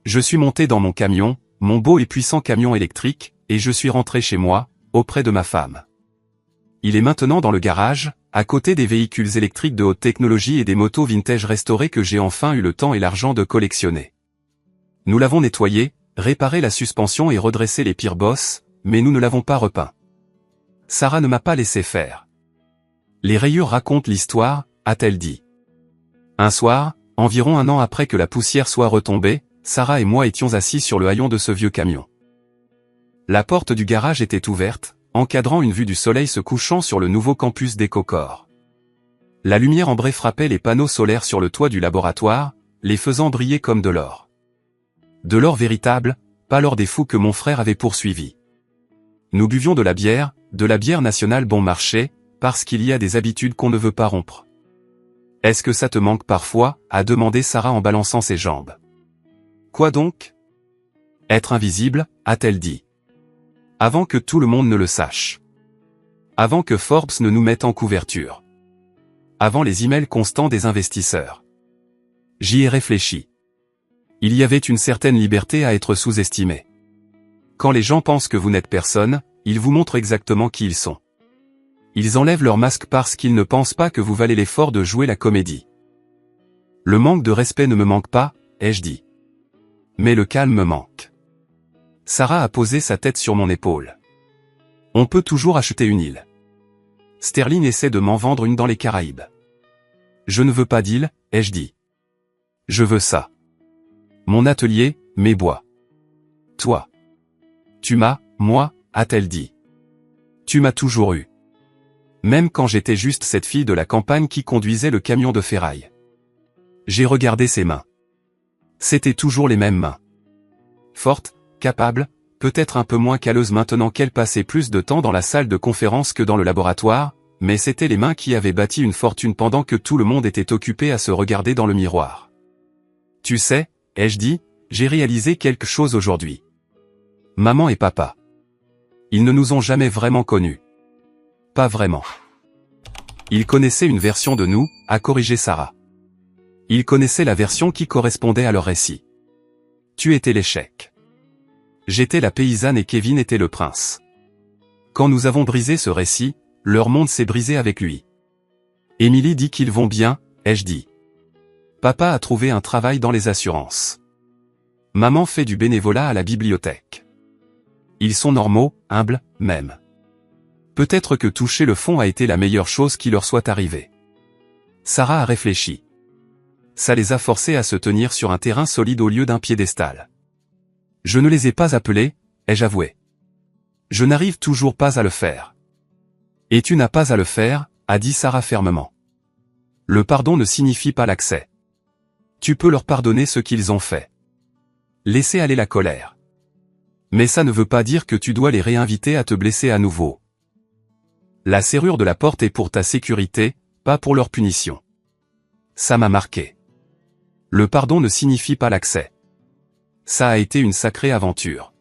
Je suis monté dans mon camion, mon beau et puissant camion électrique, et je suis rentré chez moi, auprès de ma femme. Il est maintenant dans le garage, à côté des véhicules électriques de haute technologie et des motos vintage restaurées que j'ai enfin eu le temps et l'argent de collectionner. Nous l'avons nettoyé, réparé la suspension et redressé les pires bosses, mais nous ne l'avons pas repeint. Sarah ne m'a pas laissé faire. Les rayures racontent l'histoire, a-t-elle dit. Un soir, environ un an après que la poussière soit retombée, Sarah et moi étions assis sur le haillon de ce vieux camion. La porte du garage était ouverte, encadrant une vue du soleil se couchant sur le nouveau campus d'EcoCore. La lumière ambrée frappait les panneaux solaires sur le toit du laboratoire, les faisant briller comme de l'or. De l'or véritable, pas l'or des fous que mon frère avait poursuivi. Nous buvions de la bière nationale bon marché, parce qu'il y a des habitudes qu'on ne veut pas rompre. Est-ce que ça te manque parfois, a demandé Sarah en balançant ses jambes. Quoi donc? Être invisible, a-t-elle dit. Avant que tout le monde ne le sache. Avant que Forbes ne nous mette en couverture. Avant les emails constants des investisseurs. J'y ai réfléchi. Il y avait une certaine liberté à être sous-estimé. Quand les gens pensent que vous n'êtes personne, ils vous montrent exactement qui ils sont. Ils enlèvent leur masque parce qu'ils ne pensent pas que vous valez l'effort de jouer la comédie. Le manque de respect ne me manque pas, ai-je dit. Mais le calme me manque. Sarah a posé sa tête sur mon épaule. On peut toujours acheter une île. Sterling essaie de m'en vendre une dans les Caraïbes. Je ne veux pas d'île, ai-je dit. Je veux ça. Mon atelier, mes bois. Toi. Tu m'as, moi, a-t-elle dit. Tu m'as toujours eu. Même quand j'étais juste cette fille de la campagne qui conduisait le camion de ferraille. J'ai regardé ses mains. C'étaient toujours les mêmes mains. Fortes, capables, peut-être un peu moins calleuses maintenant qu'elle passait plus de temps dans la salle de conférence que dans le laboratoire, mais c'étaient les mains qui avaient bâti une fortune pendant que tout le monde était occupé à se regarder dans le miroir. Tu sais, ai-je dit, j'ai réalisé quelque chose aujourd'hui. Maman et papa. Ils ne nous ont jamais vraiment connus. Pas vraiment. Ils connaissaient une version de nous, a corrigé Sarah. Ils connaissaient la version qui correspondait à leur récit. Tu étais l'échec. J'étais la paysanne et Kevin était le prince. Quand nous avons brisé ce récit, leur monde s'est brisé avec lui. Émilie dit qu'ils vont bien, ai-je dit. Papa a trouvé un travail dans les assurances. Maman fait du bénévolat à la bibliothèque. Ils sont normaux, humbles, même. Peut-être que toucher le fond a été la meilleure chose qui leur soit arrivée. Sarah a réfléchi. Ça les a forcés à se tenir sur un terrain solide au lieu d'un piédestal. Je ne les ai pas appelés, ai-je avoué. Je n'arrive toujours pas à le faire. Et tu n'as pas à le faire, a dit Sarah fermement. Le pardon ne signifie pas l'accès. Tu peux leur pardonner ce qu'ils ont fait. Laisser aller la colère. Mais ça ne veut pas dire que tu dois les réinviter à te blesser à nouveau. La serrure de la porte est pour ta sécurité, pas pour leur punition. Ça m'a marqué. Le pardon ne signifie pas l'accès. Ça a été une sacrée aventure.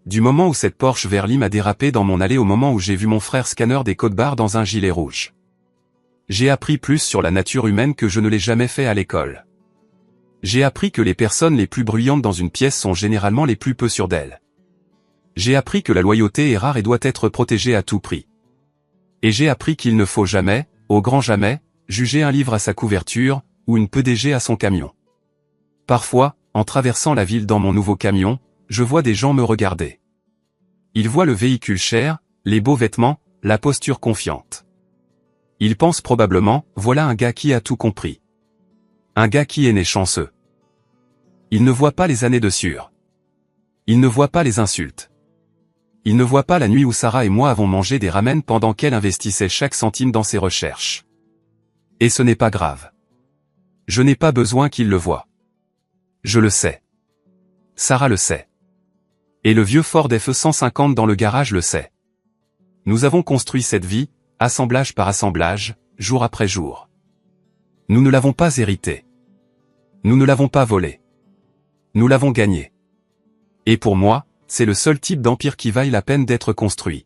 Du moment où cette Porsche Verlim a dérapé dans mon allée au moment où j'ai vu mon frère scanner des codes barres dans un gilet rouge. J'ai appris plus sur la nature humaine que je ne l'ai jamais fait à l'école. J'ai appris que les personnes les plus bruyantes dans une pièce sont généralement les plus peu sûres d'elles. J'ai appris que la loyauté est rare et doit être protégée à tout prix. Et j'ai appris qu'il ne faut jamais, au grand jamais, juger un livre à sa couverture, ou une PDG à son camion. Parfois, en traversant la ville dans mon nouveau camion, je vois des gens me regarder. Ils voient le véhicule cher, les beaux vêtements, la posture confiante. Ils pensent probablement, voilà un gars qui a tout compris. Un gars qui est né chanceux. Ils ne voient pas les années de sueur. Ils ne voient pas les insultes. Ils ne voient pas la nuit où Sarah et moi avons mangé des ramen pendant qu'elle investissait chaque centime dans ses recherches. Et ce n'est pas grave. Je n'ai pas besoin qu'ils le voient. Je le sais. Sarah le sait. Et le vieux Ford F-150 dans le garage le sait. Nous avons construit cette vie, assemblage par assemblage, jour après jour. Nous ne l'avons pas hérité. Nous ne l'avons pas volé. Nous l'avons gagné. Et pour moi, c'est le seul type d'empire qui vaille la peine d'être construit.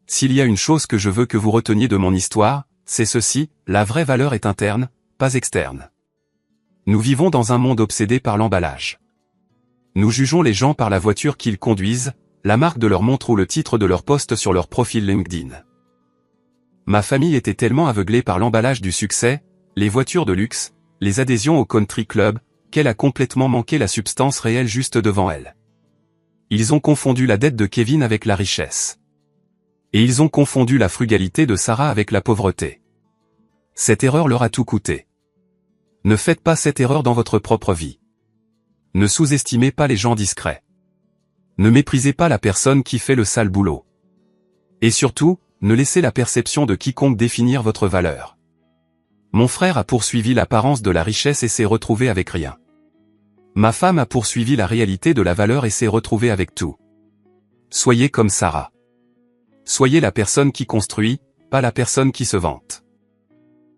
S'il y a une chose que je veux que vous reteniez de mon histoire, c'est ceci, la vraie valeur est interne, pas externe. Nous vivons dans un monde obsédé par l'emballage. Nous jugeons les gens par la voiture qu'ils conduisent, la marque de leur montre ou le titre de leur post sur leur profil LinkedIn. Ma famille était tellement aveuglée par l'emballage du succès, les voitures de luxe, les adhésions au country club, qu'elle a complètement manqué la substance réelle juste devant elle. Ils ont confondu la dette de Kevin avec la richesse. Et ils ont confondu la frugalité de Sarah avec la pauvreté. Cette erreur leur a tout coûté. Ne faites pas cette erreur dans votre propre vie. Ne sous-estimez pas les gens discrets. Ne méprisez pas la personne qui fait le sale boulot. Et surtout, ne laissez la perception de quiconque définir votre valeur. Mon frère a poursuivi l'apparence de la richesse et s'est retrouvé avec rien. Ma femme a poursuivi la réalité de la valeur et s'est retrouvée avec tout. Soyez comme Sarah. Soyez la personne qui construit, pas la personne qui se vante.